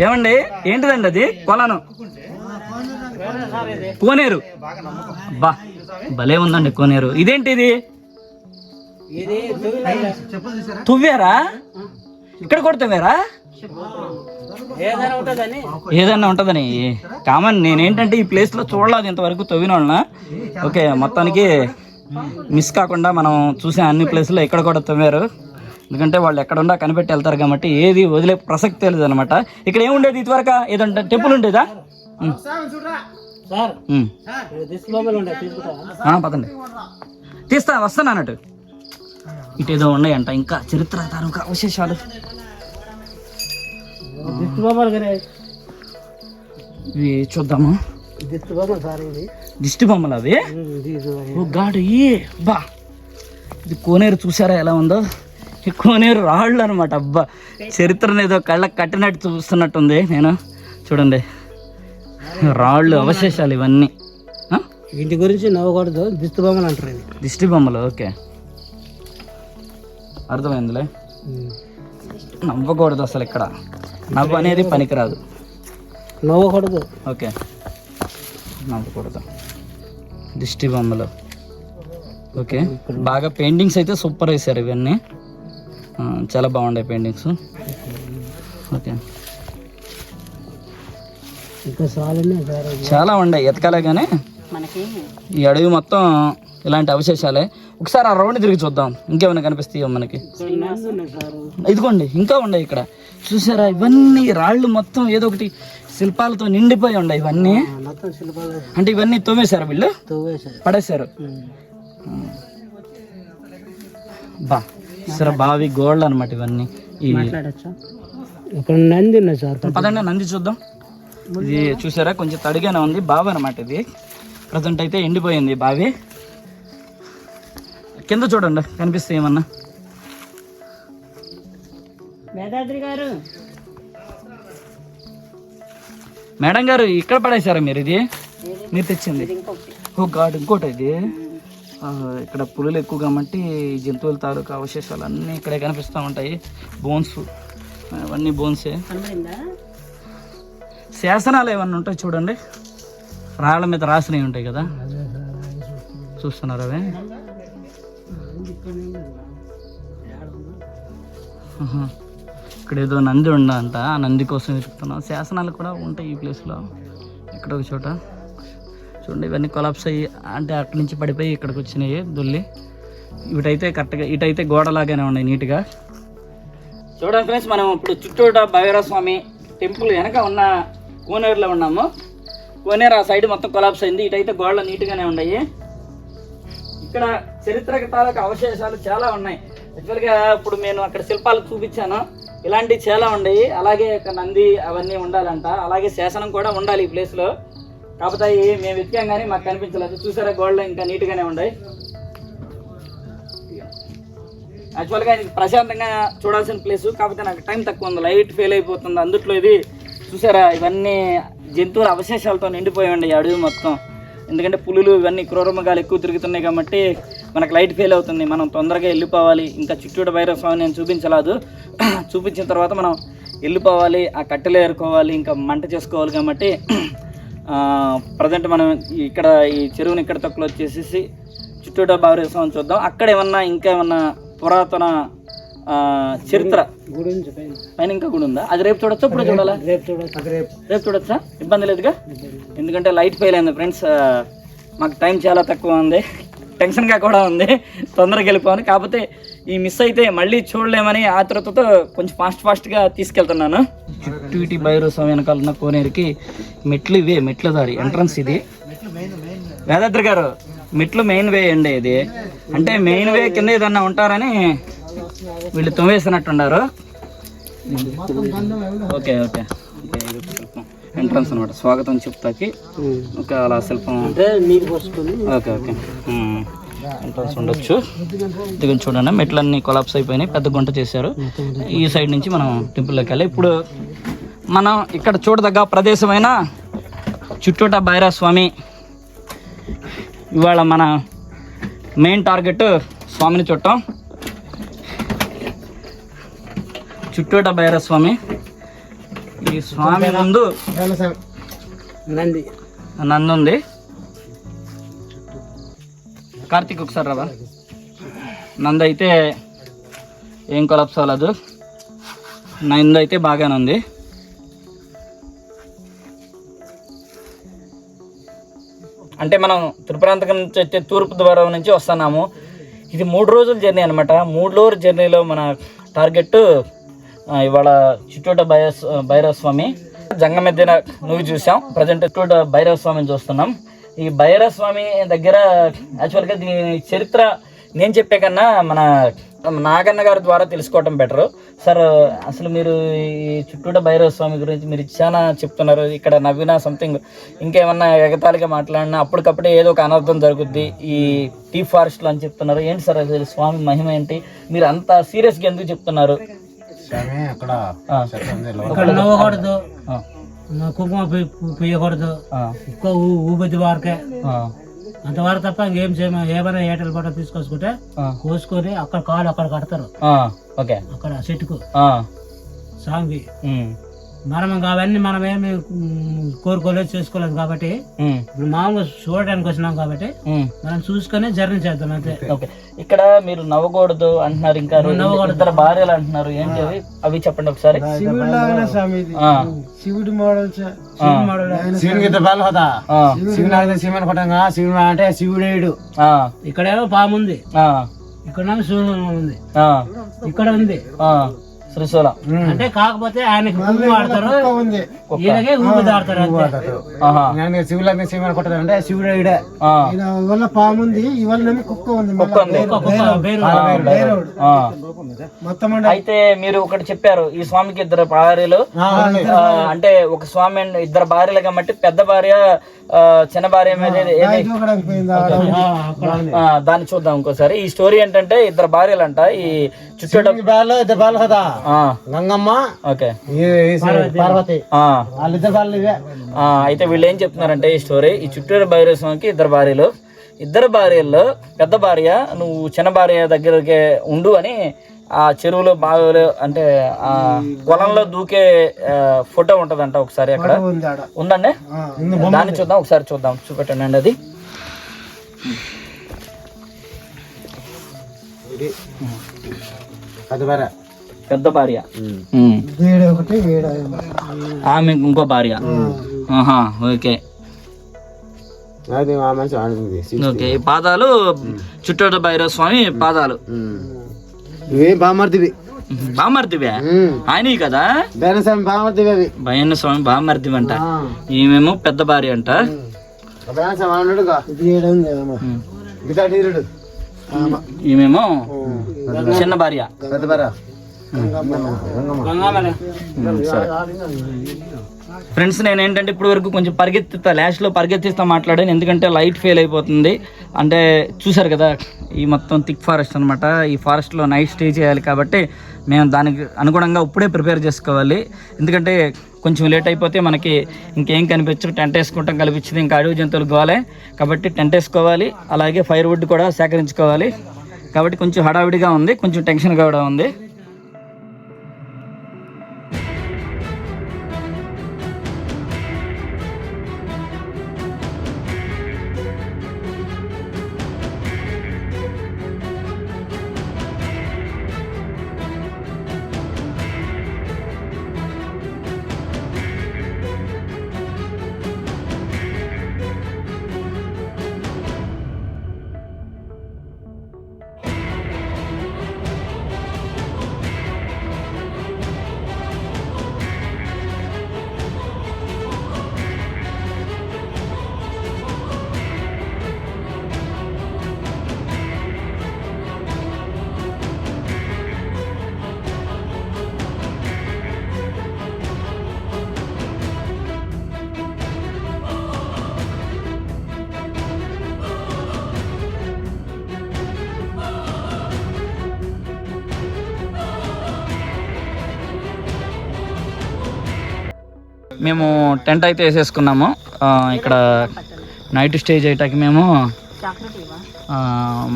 ఏమండి, ఏంటిదండి అది? కొలను కోనేరు. బా భలే ఉందండి కోనేరు. ఇదేంటిది? తువ్వారా? ఇక్కడ కూడా తువ్వారా? ఏదైనా ఉంటుందని కామన్. నేనేంటంటే ఈ ప్లేస్లో చూడలేదు ఇంతవరకు తవ్విన వాళ్ళ. ఓకే, మొత్తానికి మిస్ కాకుండా మనం చూసే అన్ని ప్లేస్లో ఇక్కడ కూడా తవ్వారు. ఎందుకంటే వాళ్ళు ఎక్కడున్నా కనిపెట్టి వెళ్తారు కాబట్టి ఏది వదిలే ప్రసక్తి లేదు అనమాట. ఇక్కడ ఏముండేది ఇదివరకు? ఏదంటే టెంపుల్ ఉండేదా? పదండి, తీస్తా వస్తాను అన్నట్టు. ఇటేదో ఉన్నాయంట ఇంకా చరిత్ర తాలూకా అవశేషాలు. ఇవి చూద్దాము. దిష్టి బొమ్మలు అవి. ఓ గాడ్, బా ఇది కోనేరు చూసారా ఎలా ఉందో? ఈ కోనేరు రాళ్ళు అనమాట. అబ్బా, చరిత్రను ఏదో కళ్ళకి కట్టినట్టు చూస్తున్నట్టుంది. నేను చూడండి, రాళ్ళు అవశేషాలు ఇవన్నీ. ఇంటి గురించి నవ్వకూడదు, దిష్టి బొమ్మలు అంటారు. దిష్టి బొమ్మలు, ఓకే, అర్థమైందిలే. నవ్వకూడదు అసలు, ఇక్కడ నవ్వు అనేది పనికిరాదు. నవ్వకూడదు, ఓకే, నవ్వకూడదు. దిష్టి బొమ్మలు, ఓకే. బాగా పెయింటింగ్స్ అయితే సూపర్ వేశారు. ఇవన్నీ చాలా బాగుండే పెయింటింగ్స్. ఓకే, చాలా ఉన్నాయి, ఎతకాలే కానీ ఈ అడవి మొత్తం ఇలాంటి అవశేషాలే. ఒకసారి ఆ రౌండ్ తిరిగి చూద్దాం, ఇంకేమైనా కనిపిస్తాయో మనకి. ఇదిగోండి, ఇంకా ఉన్నాయి ఇక్కడ. చూసారా, ఇవన్నీ రాళ్ళు మొత్తం ఏదో ఒకటి శిల్పాలతో నిండిపోయి ఉన్నాయి. ఇవన్నీ అంటే ఇవన్నీ తోమేశారు వీళ్ళు, పడేశారు. బా సరే, బావి గోల్డ్ అనమాట ఇవన్నీ. నంది ఉన్నాయి సార్, పదండి నంది చూద్దాం. ఇది చూసారా, కొంచెం తడిగానే ఉంది. బావి అనమాట ఇది. ప్రజెంట్ అయితే ఎండిపోయింది బావి. కింద చూడండి, కనిపిస్తాయి ఏమన్నా. మేడం గారు, ఇక్కడ పడేశారా మీరు? ఇది మీరు తెచ్చింది? ఓ గాడ్, ఇంకోటి ఇది. ఇక్కడ పులులు ఎక్కువ కాబట్టి జంతువుల తాలూకా అవశేషాలు అన్నీ ఇక్కడే కనిపిస్తూ ఉంటాయి. బోన్స్, అవన్నీ బోన్సే. శాసనాలు ఏమన్నా ఉంటాయి చూడండి, రాళ్ళ మీద రాసినవి ఉంటాయి కదా, చూస్తున్నారు అవి. ఇక్కడ ఏదో నంది ఉండంట, ఆ నంది కోసం వెతుకుతున్నాం. శాసనాలు కూడా ఉంటాయి ఈ ప్లేస్లో, ఇక్కడ ఒక చోట. చూడండి ఇవన్నీ కొలాప్స్ అయ్యి, అంటే అక్కడి నుంచి పడిపోయి ఇక్కడికి వచ్చినాయి దొల్లి. వీటైతే కరెక్ట్గా, ఇటైతే గోడలాగానే ఉన్నాయి నీట్గా. చూడండి ఫ్రెండ్స్, మనం ఇప్పుడు చుట్టూట భైరవ స్వామి టెంపుల్ వెనక ఉన్న కోనేరులో ఉన్నాము. కోనేరు ఆ సైడ్ మొత్తం కొలాప్స్ అయింది. ఇటైతే గోడలు నీట్గానే ఉన్నాయి. ఇక్కడ చరిత్రక తాలూకు అవశేషాలు చాలా ఉన్నాయి. యాక్చువల్గా ఇప్పుడు నేను అక్కడ శిల్పాలు చూపించాను, ఇలాంటివి చాలా ఉన్నాయి. అలాగే ఒక నంది అవన్నీ ఉండాలంట, అలాగే శాసనం కూడా ఉండాలి ఈ ప్లేస్లో. కాకపోతే మేము వెతికాం కానీ మాకు కనిపించలేదు. చూసారా గోడలు ఇంకా నీట్గానే ఉన్నాయి. యాక్చువల్గా ఇది ప్రశాంతంగా చూడాల్సిన ప్లేసు, కాకపోతే నాకు టైం తక్కువ ఉంది, లైట్ ఫెయిల్ అయిపోతుంది. అందుట్లో ఇది చూసారా, ఇవన్నీ జంతువుల అవశేషాలతో నిండిపోయి ఉన్నాయి అడవి మొత్తం. ఎందుకంటే పులులు ఇవన్నీ క్రూరమృగాలు ఎక్కువ తిరుగుతున్నాయి కాబట్టి మనకు లైట్ ఫెయిల్ అవుతుంది. మనం తొందరగా వెళ్ళిపోవాలి. ఇంకా చుట్టూట భైరవ స్వామి నేను చూపించలేదు, చూపించిన తర్వాత మనం వెళ్ళిపోవాలి, ఆ కట్టెలు ఏరుకోవాలి, ఇంకా మంట చేసుకోవాలి. కాబట్టి ప్రజెంట్ మనం ఇక్కడ ఈ చెరువుని ఇక్కడ తక్కువ వచ్చేసేసి చుట్టూట భైరవ స్వామి చూద్దాం. అక్కడ ఏమన్నా ఇంకా ఏమన్నా పురాతన చరిత్ర పైన ఇంకా గుడి ఉందా? అది రేపు చూడొచ్చా, ఇప్పుడు చూడాలా? రేపు చూడొచ్చా, ఇబ్బంది లేదుగా. ఎందుకంటే లైట్ ఫెయిల్ అయింది ఫ్రెండ్స్, మాకు టైం చాలా తక్కువ ఉంది, టెన్షన్గా కూడా ఉంది, తొందరగా వెళ్ళిపోవాలి. కాకపోతే ఈ మిస్ అయితే మళ్ళీ చూడలేమని ఆతృతతో కొంచెం ఫాస్ట్గా తీసుకెళ్తున్నాను. చుట్టూ భైరవ స్వామి వెనకాల ఉన్న కోనేరుకి మెట్లు ఇవే, మెట్ల దారి ఎంట్రన్స్ ఇది. వేదాద్రి గారు, మెట్లు మెయిన్ వే అండి ఇది. అంటే మెయిన్ వే కింద ఏదన్నా ఉంటారని వీళ్ళు తొమ్మేసినట్టున్నారు. ఓకే ఓకే ఎంట్రన్స్ అనమాట, స్వాగతం చెప్తాకి ఒక అలా శిల్పం. ఓకే ఓకే ఎంట్రన్స్ ఉండొచ్చు. ఇది చూడండి, మెట్లన్నీ కొలాప్స్ అయిపోయినాయి, పెద్ద గుంట చేశారు. ఈ సైడ్ నుంచి మనం టెంపుల్లోకి వెళ్ళాలి. ఇప్పుడు మనం ఇక్కడ చూడదగ్గ ప్రదేశమైన చుట్టూట భైరవ స్వామి. ఇవాళ మన మెయిన్ టార్గెట్ స్వామిని చూడటం. చుట్టూట భైరవ స్వామి. ఈ స్వామి ముందు నంది ఉంది. కార్తీక్ ఒకసారి రావా. నంది అయితే ఏం కొలాప్స్ అవ్వలేదు, నంది అయితే బాగానే ఉంది. అంటే మనం తిరుపరాంతకం నుంచి అయితే తూర్పు ద్వారం నుంచి వస్తున్నాము. ఇది 3 రోజుల జర్నీ అనమాట. 3 రోజుల జర్నీలో మన టార్గెట్ ఇవాళ చుట్టూట భైరవ స్వామి. జంగమెద్దిన నువ్వు చూసాం, ప్రజెంట్ చుట్టూట భైరవ స్వామిని చూస్తున్నాం. ఈ భైరవ స్వామి దగ్గర యాక్చువల్గా దీని చరిత్ర నేను చెప్పే కన్నా మన నాగన్న గారి ద్వారా తెలుసుకోవటం బెటర్. సార్, అసలు మీరు ఈ చుట్టూట భైరవ స్వామి గురించి మీరు చాలా చెప్తున్నారు. ఇక్కడ నవ్వినా సంథింగ్ ఇంకేమన్నా ఎగతాళిగా మాట్లాడినా అప్పటికప్పుడే ఏదో ఒక అనర్థం జరుగుద్ది ఈ టీ ఫారెస్ట్లో అని చెప్తున్నారు. ఏంటి సార్ అసలు స్వామి మహిమ ఏంటి? మీరు అంత సీరియస్గా ఎందుకు చెప్తున్నారు? నవ్వకూడదు, కుంకుమ పుయ్యకూడదు, ఊబద్ది వారికే అంతవరకు తప్ప ఇంకేం చేయము. ఏమైనా ఏటలు పట్ట తీసుకొచ్చుకుంటే కోసుకొని అక్కడ కాలు అక్కడ కడతారు, అక్కడ చెట్టుకు స్వామికి. మనం అవన్నీ మనం ఏమి కోరుకోలేదు, చేసుకోలేదు. కాబట్టి ఇప్పుడు మామూలుగా చూడడానికి వచ్చినాం కాబట్టి మనం చూసుకొని జర్నీ చేద్దాం అంతే. ఇక్కడ మీరు నవ్వకూడదు అంటున్నారు, ఇంకా ఇద్దరు భార్యలు అంటున్నారు. ఏంటి అవి? అవి చెప్పండి ఒకసారి. శివుడి మోడల్, శివునికి శివుడు అంటే శివుడేడు. ఇక్కడేమో పాము ఉంది, ఇక్కడేమో శివుడు ఉంది, ఇక్కడ ఉంది శ్రీశూలం. అంటే కాకపోతే ఆయనకి ఆడతారు, ఈయనకే ఊపిది ఆడతారు. శివులని శివుని కొట్టదంటే శివుడే వల్ల పాము ఉంది, ఇవల్ల కుక్క ఉంది. మొత్తం అయితే మీరు ఒకటి చెప్పారు, ఈ స్వామికి 2 భార్యలు. అంటే ఒక స్వామి అండ్ 2 భార్యలు కాబట్టి పెద్ద భార్య చిన్న భార్య మీద దాన్ని చూద్దాం ఇంకోసారి. ఈ స్టోరీ ఏంటంటే 2 భార్యలు అంట ఈ చుట్టూ గంగమ్మ, ఓకే, పార్వతి. అయితే వీళ్ళు ఏం చెప్తున్నారంటే ఈ స్టోరీ, ఈ చుట్టూరు భైరవ స్వామికి 2 భార్యలు. 2 భార్యల్లో పెద్ద భార్య నువ్వు చిన్న భార్య దగ్గరకే ఉండు అని ఆ చెరువులో బావిలో అంటే ఆ పొలంలో దూకే ఫోటో ఉంటదంట ఒకసారి అక్కడ ఉందండి, దాన్ని చూద్దాం ఒకసారి, చూపెట్టండి అండి అది. పెద్ద భార్య, ఆమె ఇంకో భార్య. Okay okay. ఈ పాదాలు చుట్టోట భైరవ స్వామి పాదాలు. బామర్దివే ఆయన కదా, భయన్న స్వామి బామర్దివి అంట. ఈమెమో పెద్ద భార్య అంట. ఈమెమో చిన్న భార్య. ఫ్రెండ్స్, నేను ఏంటంటే ఇప్పుడు వరకు కొంచెం లాస్ట్లో పరిగెత్తిస్తా మాట్లాడాను, ఎందుకంటే లైట్ ఫెయిల్ అయిపోతుంది. అంటే చూసారు కదా, ఈ మొత్తం థిక్ ఫారెస్ట్ అనమాట. ఈ ఫారెస్ట్లో నైట్ స్టే చేయాలి కాబట్టి మేము దానికి అనుగుణంగా ఇప్పుడే ప్రిపేర్ చేసుకోవాలి. ఎందుకంటే కొంచెం లేట్ అయిపోతే మనకి ఇంకేం కనిపించదు, టెంట్ వేసుకుంటాం కనిపించింది, ఇంకా అడవి జంతువులు గోలే కాబట్టి టెంట్ వేసుకోవాలి. అలాగే ఫైర్ వుడ్ కూడా సేకరించుకోవాలి కాబట్టి కొంచెం హడావిడిగా ఉంది, కొంచెం టెన్షన్గా కూడా ఉంది. మేము టెంట్ అయితే వేసేసుకున్నాము. ఇక్కడ నైట్ స్టే చేయటానికి మేము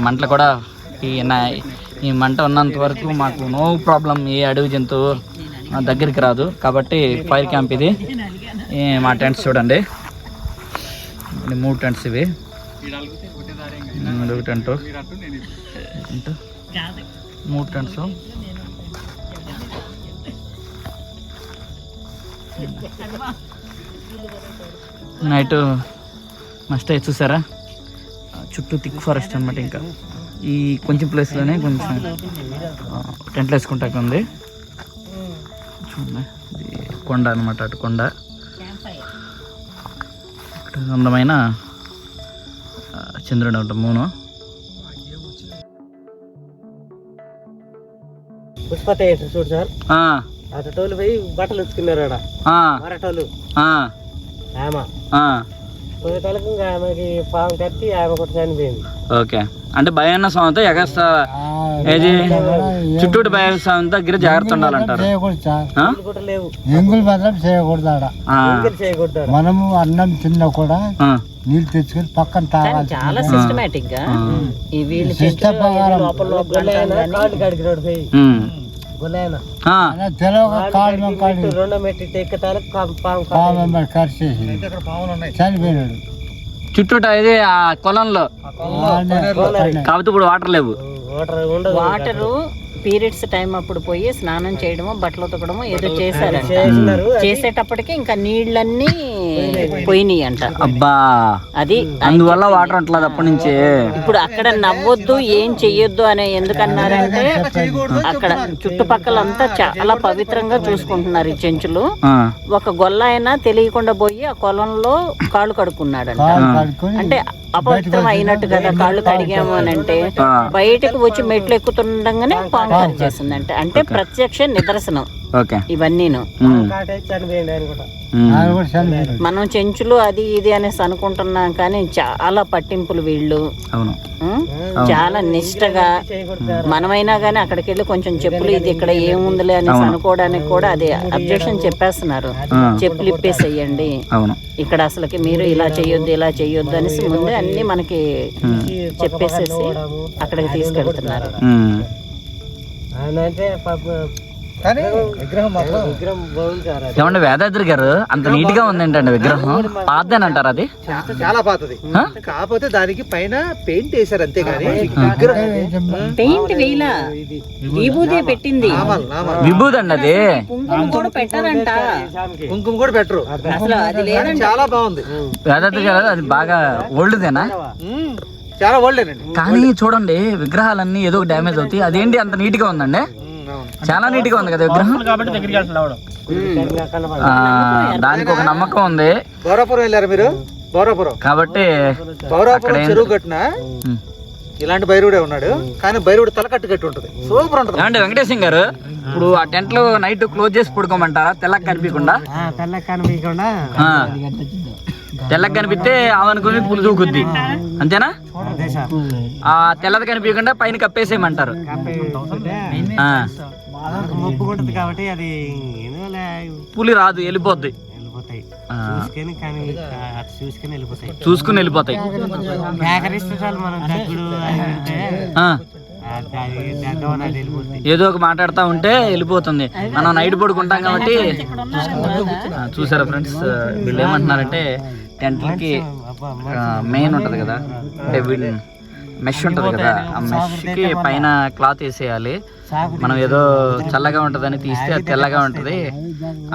మంటలు కూడా ఈ మంట ఉన్నంత వరకు మాకు నో ప్రాబ్లం, ఏ అడవి జంతువు దగ్గరికి రాదు కాబట్టి ఫైర్ క్యాంప్ ఇది. మా టెంట్స్ చూడండి, 3 టెంట్స్ ఇవి. Tent 3 tents. నైట్ మస్ట్ అయితే చూసారా, చుట్టూ థిక్ ఫారెస్ట్ అనమాట. ఇంకా ఈ కొంచెం ప్లేస్లోనే కొంచెం టెంట్లు వేసుకుంటాక ఉంది. చూడండి, ఇది కొండ అనమాట, అటు కొండ. ఇక్కడ అందమైన చంద్రుడు ఉంటుంది, మూను. పుష్పతే చూడు సార్, అటోలు పోయి బట్టలు ఉతుకున్నారు మరటోలు. పోయేటోళ్ళకి ఇంకా ఆమెకి పాము కట్టి ఆమె ఒకటి చనిపోయింది. ఓకే, అంటే భయాన్న స్వామితో ఎగస్తా ఏది చుట్టూ భయాన్న స్వామి దగ్గర జాగ్రత్త ఉండాలంటారు. లేవు, ఎంగులు మాత్రం చేయకూడదు. చేయకూడదు. మనము అన్నం తిన్నా కూడా నీళ్ళు తెచ్చుకొని పక్కన తాగాలి. చాలా సిస్టమేటిక్ గా కాళ్ళు కడిగినాడు పోయి గులైనా రెండో మెట్టి ఎక్కటాలకు చనిపోయినాడు చుట్టూ ఇది ఆ కొలంలో. కాకపోతే ఇప్పుడు వాటర్ లేవు. వాటరు పీరియడ్స్ టైం అప్పుడు పోయి స్నానం చేయడము, బట్టలు ఉతకడము ఏదో చేశారంట. చేసేటప్పటికి ఇంకా నీళ్ళన్నీ పోయినాయి అంట. అబ్బా, అది అందువల్ల వాటర్ అంటలేదు అప్పటి నుంచి. ఇప్పుడు అక్కడ నవ్వొద్దు, ఏం చెయ్యొద్దు అని ఎందుకన్నారంటే అక్కడ చుట్టుపక్కలంతా చాలా పవిత్రంగా చూసుకుంటున్నారు ఈ చెంచులు. ఒక గొల్ల అయినా తెలియకుండా పోయి ఆ కొలంలో కాళ్ళు కడుక్కున్నాడంట. అంటే అపవిత్రం అయినట్టు కదా, కాళ్ళు కడిగాము అని అంటే. బయటకు వచ్చి మెట్లు ఎక్కుతుండగానే పాము చేసిందంటే, అంటే ప్రత్యక్ష నిదర్శనం ఇవన్నీను. మనం చెంచులు అది ఇది అనేసి అనుకుంటున్నాం కానీ చాలా పట్టింపులు వీళ్ళు. చాలా నిష్టగా మనమైనా గానీ అక్కడికి వెళ్ళి కొంచెం చెప్పులు ఇది ఇక్కడ ఏముందిలే అనేసి అనుకోవడానికి కూడా అది అబ్జెక్షన్ చెప్పేస్తున్నారు. చెప్పులు ఇప్పేసేయండి, ఇక్కడ అసలుకి మీరు ఇలా చెయ్యొద్దు ఇలా చెయ్యొద్దు అనేసి ముందే అన్ని మనకి చెప్పేసేసి అక్కడికి తీసుకెళ్తున్నారు. ఆయన అంటే కానీ విగ్రహం మాత్రం విగ్రహం బాగుంది సార్. ఏమండి వేదాద్రి గారు అంత నీట్ గా ఉందేంటండి విగ్రహం? పాతదేనంటారా అది? చాలా పాతది, కాకపోతే దానికి పైన పెయింట్ వేసారు అంతే కానీ పెయింట్ వేయలా, విభూదే పెట్టింది. విభూది అండి అది. కుంకుమ కూడా పెట్టారంట. కుంకుమ కూడా పెట్టరు, అసలు అది లేదంట. చాలా బాగుంది. వేదాద్రి గారు అది బాగా ఓల్డ్దేనా? చాలా ఓల్డేనండి. కానీ చూడండి విగ్రహాలన్నీ ఏదో ఒక డ్యామేజ్ అవుతాయి, అదేంటి అంత నీట్ గా ఉందండి? చాలా నీట్ గా ఉంది కదా విగ్రహం. దానికి ఒక నమ్మకం ఉంది బౌరాపురం వెళ్ళారు మీరు? బౌరాపురం కాబట్టి బౌరాపురం చెరువు కట్టిన ఇలాంటి భైరవుడే ఉన్నాడు, కానీ భైరవుడు తల కట్టి ఉంటది, సూపర్ ఉంటది. ఏమండి వెంకటేశం గారు, ఇప్పుడు ఆ టెంట్ లో నైట్ క్లోజ్ చేసి పడుకోమంటారా? తెల్లకి కనిపించకుండా? తెల్లకి కనిపిస్తే అవనుకుని పులి దూకుద్ది అంతేనా? ఆ తెల్లది కనిపించకుండా పైన కప్పేసేయమంటారు. మొప్పుకుంటది కాబట్టి అది పులి రాదు, వెళ్ళిపోద్ది. వెళ్ళిపోతాయి, చూసుకుని వెళ్ళిపోతాయి. మనం తగ్గుడు ఏదో ఒక మాట్లాడుతూ ఉంటే వెళ్ళిపోతుంది. మనం నైట్ పడుకుంటాం కాబట్టి. చూసారా ఫ్రెండ్స్, వీళ్ళు ఏమంటున్నారంటే టెంట్లకి మెయిన్ ఉంటుంది కదా, అంటే మెష్ ఉంటుంది కదా, ఆ మెష్కి పైన క్లాత్ వేసేయాలి. మనం ఏదో చల్లగా ఉంటుందని తీస్తే అది తెల్లగా ఉంటుంది,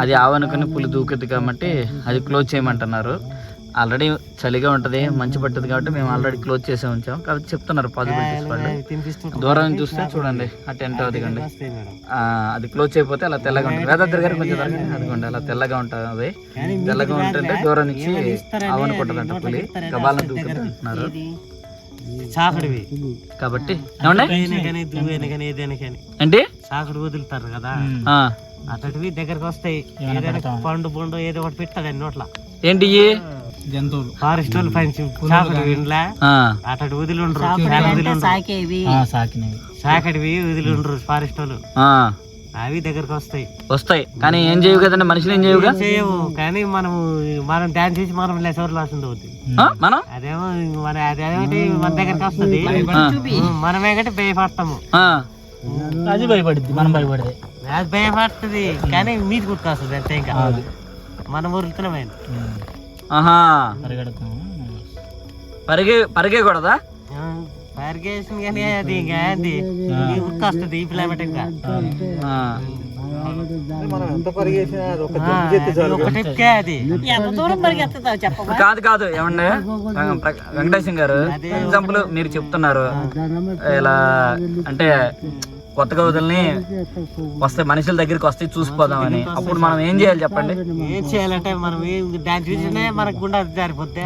అది ఆవనుకుని పులి దూకుద్ది కాబట్టి అది క్లోజ్ చేయమంటున్నారు. ఆల్రెడీ చలిగా ఉంటుంది, మంచి పట్టుద్ది కాబట్టి మేము ఆల్రెడీ క్లోజ్ చేసే ఉంచాం కాబట్టి చెప్తున్నారు పాజిబిలిటీస్ వాళ్ళు. దూరం నుంచి చూస్తే చూడండి ఆ టెంట్ అదిగండి, అది క్లోజ్ చేయకపోతే అలా తెల్లగా ఉంటుంది. వేదాద్రి గారు కొంచెం అదిగోండి అలా తెల్లగా ఉంటుంది. తెల్లగా ఉంటుంటే దూరం నుంచి ఆవనుకుంటుందంట పులి, గబాలను దూకుతున్నారు కాబట్టి. ఏంటి సాకుడు వదులుతారు కదా, అతడివి దగ్గరకు వస్తాయి. పండు బొండు ఏదో ఒకటి పెట్టాడు నోట్ల. ఏంటి జంతువులు ఫారెస్ట్ వాళ్ళు పంచి అతడు వదిలిండ్రు, సాకడివి వదిలిండ్రు ఫారెస్ట్ వాళ్ళు, అవి దగ్గరకు వస్తాయి కానీ ఏం చేయవు కదండి, మనుషులు ఏం చేయవుగా. చేయవు కానీ మనం డాన్స్ చేసి మనం లెసవర్లు వస్తుంది అవుతుంది. మనం అదేమో అదేమిటి మన దగ్గరకు వస్తుంది, మనం ఏంటంటే భయపడతాము. అది భయపడుద్ది, మనం భయపడేది. అది భయపడుతుంది కానీ మీది గుర్తుకొస్తుంది అంతే. ఇంకా మనం ఊరుతున్నామే పరిగెకూడదా? పరిగేసిన కానీ అది ఇంకా అది గుర్తొస్తుంది ఈ పిల్లమెట్. ఇంకా కాదు కాదు ఏమండి వెంకటేశం గారు, ఎగ్జాంపుల్ మీరు చెప్తున్నారు ఇలా అంటే కొత్తగా వదిలిని వస్తే మనుషుల దగ్గరికి వస్తే చూసిపోదామని, అప్పుడు మనం ఏం చేయాలి చెప్పండి? ఏం చేయాలంటే మనం దాని చూసినే మనకు గుండా జారిపోతే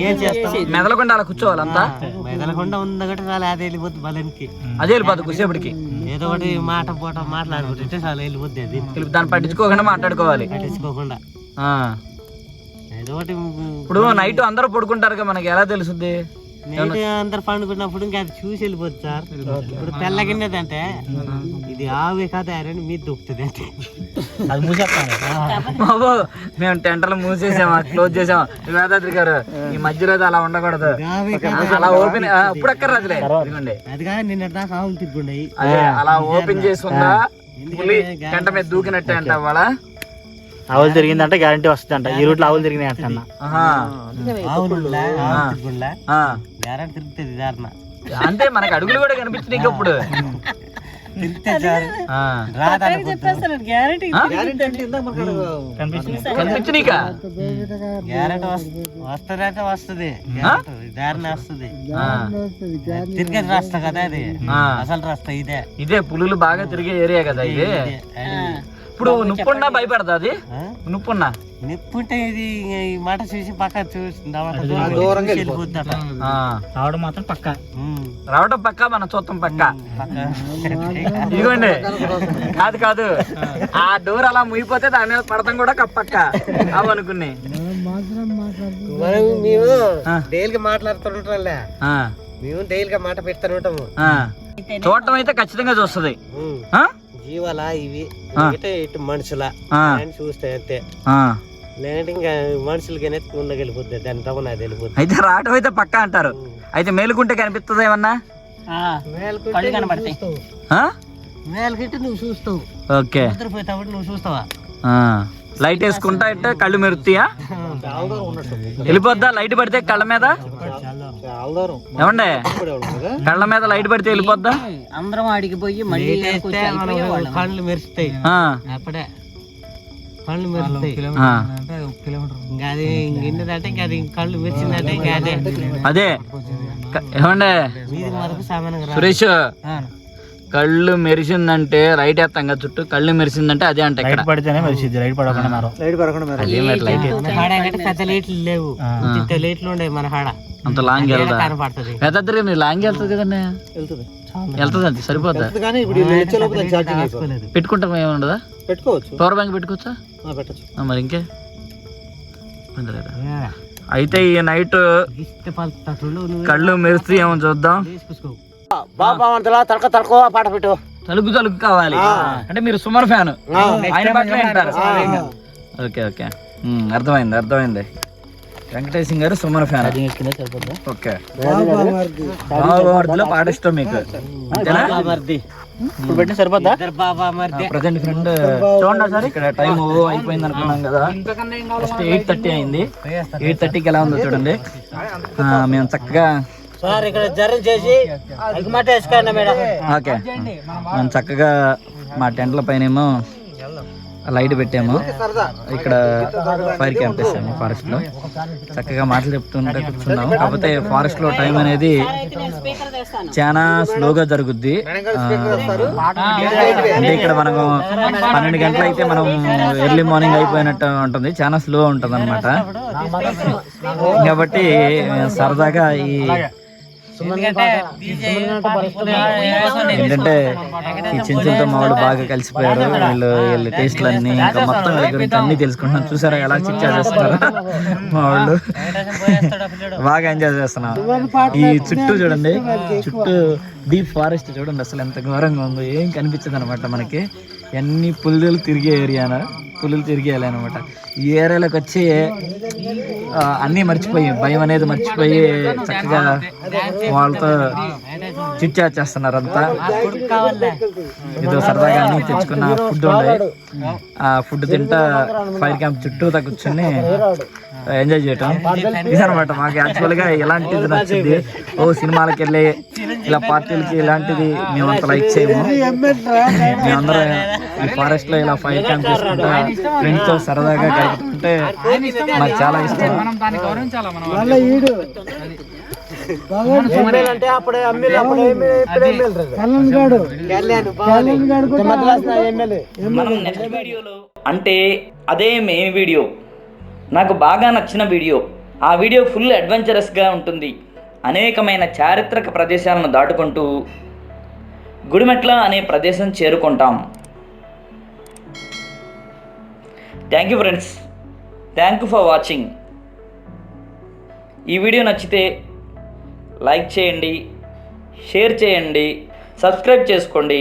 ఏం చేస్తాం? మెదలకుండా అలా కూర్చోవాలంతా. మెదలకుండా ఉందగట్టే చాలా అదే వెళ్ళిపోద్ది బలానికి, అదే వెళ్ళిపోద్ది కూసేపటికి. ఏదో ఒకటి మాట పోట మాట్లాడుకుంటే చాలా వెళ్ళిపోద్ది. అది దాన్ని పట్టించుకోకుండా మాట్లాడుకోవాలి, పట్టించుకోకుండా ఏదో ఒకటి. ఇప్పుడు నైట్ అందరూ పడుకుంటారు కదా, మనకి ఎలా తెలుస్తుంది? నైట్ అందరు పండుకున్నప్పుడు ఇంకా అది చూసి వెళ్ళిపోద్ది సార్. ఇప్పుడు తెల్లగిన్నది అంటే ఇది ఆవే కదా అని మీరు దొక్కుతుంది అంటే అది మూసేస్తాను. మేము టెంటర్లు మూసేసామా, క్లోజ్ చేసామా? వేదాద్రి గారు ఈ మధ్యలో అలా ఉండకూడదు, అలా ఓపెన్ ఇప్పుడు అక్కర్రాదులే. అది కానీ నిన్న దాకా ఆవులు తిరుగుండయి, అదే అలా ఓపెన్ చేసి ఉందా పులి గంట మీద దూకినట్టే అంట. వాళ్ళ ఆవులు తిరిగిందంటే గ్యారంటీ వస్తుంది అంట. ఈ రూట్ లో ఆవులు తిరిగినాయి అంట. గ్యారంటీ తిరుగుతుంది దారిన. అంటే మనకు అడుగులు కూడా కనిపించినాయి ఇప్పుడు. కనిపించినాయి గ్యారంటీ వస్తుందంటే వస్తుంది, దారిన వస్తుంది. తిరిగేది రాస్తా కదా అది, అసలు రాస్తా ఇదే. ఇదే పులులు బాగా తిరిగే ఏరియా కదా ఇది. ఇప్పుడు నుప్పున్నా భయపడతా అది? నుప్పున్నా నిప్పుంటే ఇది ఈ మాట చూసి పక్క చూసి రావడం మాత్రం పక్క, రావడం పక్క, మనం చూస్తాం పక్క. ఇదిగోండి కాదు కాదు, ఆ డోర్ అలా ముగిపోతే దాని మీద పడతాం కూడా పక్క అవనుకుని. మేము డైలీగా మాట్లాడుతుంటాంలే, మేము డైలీగా మాట పెడుతుంటాము. చూడటం అయితే ఖచ్చితంగా చూస్తుంది. జీవాల ఇవి ఇటు మనుషుల చూస్తాయి అంతే, లేదంటే ఇంకా మనుషులకి ఉండగలిపోతుంది దాని తమ అది వెళ్ళిపోతుంది. అయితే రావటం అయితే పక్కా అంటారు. అయితే మేలుకుంటే కనిపిస్తుంది ఏమన్నా? మేలకిట్టి నువ్వు చూస్తావు, ఓకే. నిద్రపోయేటప్పుడు నువ్వు చూస్తావా? లైట్ వేసుకుంటా ఇట్ట కళ్ళు మెరుతాయా? వెళ్ళిపోద్దా లైట్ పడితే కళ్ళ మీద? ఏమండే కళ్ళ మీద లైట్ పడితే వెళ్ళిపోద్దా? అందరం ఆడికి పోయి మళ్ళీ కళ్ళు మెరుస్తాయి, అప్పుడే కళ్ళు మెరుస్తాయి. ఇంకా అది ఇంకేంటంటే ఇంకా అది కళ్ళు మెరిచిందంటే ఇంకా అదే ఏమండే సురేష్, కళ్ళు మెరిసిందంటే లైట్ వేస్తాం కదా చుట్టూ, కళ్ళు మెరిసిందంటే అదే అంటే ఇక్కడ పడితేనే మెరిసిద్ది, లైట్ పడకుండా పెద్ద లైట్లు లేవు, ఇంత లైట్లు ఉండే మన కాడ అంత లాంగ్ వెళ్తా కనపడుతుంది. పెద్ద లాంగ్ వెళ్తుంది కదండి, వెళ్తుంది అది సరిపోద్దా? పెట్టుకుంటాం ఏముండదా? పెట్టుకోవచ్చు, పవర్ బ్యాంక్ పెట్టుకోవచ్చా? పెట్టచ్చు. మరి ఇంకే అయితే ఈ నైట్ కళ్ళు మెరుస్తూ ఏమో చూద్దాం. పాట పెట్టు, తలుపు కావాలి అంటే మీరు సుమర్ ఫ్యాన్, ఆయన పక్కనే అంటారు. ఓకే ఓకే, అర్థమైంది. వెంకటేష్ సింగ్ గారు సుమర్ ఫ్యాన్. ఓకే, బాబామర్దిలో పాట ఇష్టం మీకు అంతేనా? ఇప్పుడు పెట్టి సరిపోద్దా? ప్రజెంట్ ఫ్రెండ్ చూడండి సార్, ఇక్కడ టైం అయిపోయింది అనుకున్నాం కదా, జస్ట్ 8:30 అయింది. 8:30కి ఎలా ఉందో చూడండి. మేము చక్కగా ఓకే, మనం చక్కగా మా టెంట్ల పైనేమో లైట్ పెట్టాము, ఇక్కడ ఫైర్ క్యాంప్ వేసాము ఫారెస్ట్ లో. చక్కగా మాటలు చెప్తుంటే కూర్చున్నాము. కాకపోతే ఫారెస్ట్ లో టైం అనేది చాలా స్లోగా జరుగుద్ది. అంటే ఇక్కడ మనము 12 గంటలు అయితే మనం ఎర్లీ మార్నింగ్ అయిపోయినట్టు ఉంటుంది, చాలా స్లో ఉంటుంది అనమాట. కాబట్టి సరదాగా ఈ ఏంటంటే ఈ చెంచులతో మా వాళ్ళు బాగా కలిసిపోయారు. వీళ్ళు టేస్ట్లన్నీ ఇంకా మొత్తం వీళ్ళ గురించి అన్ని తెలుసుకుంటున్నాం. చూసారా ఎలా చిచ్చా చేస్తున్నారు మా వాళ్ళు, బాగా ఎంజాయ్ చేస్తున్నాం. ఈ చుట్టూ చూడండి, చుట్టూ డీప్ ఫారెస్ట్ చూడండి, అసలు ఎంత ఘోరంగా ఉందో, ఏం కనిపించదు అనమాట మనకి. అన్ని పులులు తిరిగే ఏరియానా, పులులు తిరిగేయాలి అనమాట. ఈ ఏరియాలోకి వచ్చి అన్నీ మర్చిపోయి, భయం అనేది మర్చిపోయి చక్కగా వాళ్ళతో చిట్ చాట్ చేస్తున్నారు అంతా. ఏదో సరదాగా అన్ని తెచ్చుకున్న ఫుడ్ ఉండే, ఆ ఫుడ్ తింటా ఫైర్ క్యాంప్ చుట్టూ కూర్చొని ఎంజాయ్ చేయటం ఇదనమాట. మాకు యాక్చువల్గా ఇలాంటిది నచ్చింది. సినిమాలకి వెళ్ళి ఇలా పార్టీలకి ఇలాంటిది మేమంత లైక్ చేయము. మేమందరం ఈ ఫారెస్ట్ లో ఇలా ఫైర్ క్యాంప్ చేసుకుంటా ఫ్రెండ్స్ తో సరదాగా గడుపుతుంటే నాకు చాలా ఇష్టం. మనం నెక్స్ట్ వీడియోలో అంటే అదే మెయిన్ వీడియో, నాకు బాగా నచ్చిన వీడియో. ఆ వీడియో ఫుల్ అడ్వెంచరస్గా ఉంటుంది. అనేకమైన చారిత్రక ప్రదేశాలను దాటుకుంటూ గుడిమెట్ల అనే ప్రదేశం చేరుకుంటాం. Thank you friends, thank you for watching. ఈ వీడియో నచ్చితే లైక్ చేయండి, షేర్ చేయండి, సబ్స్క్రైబ్ చేసుకోండి.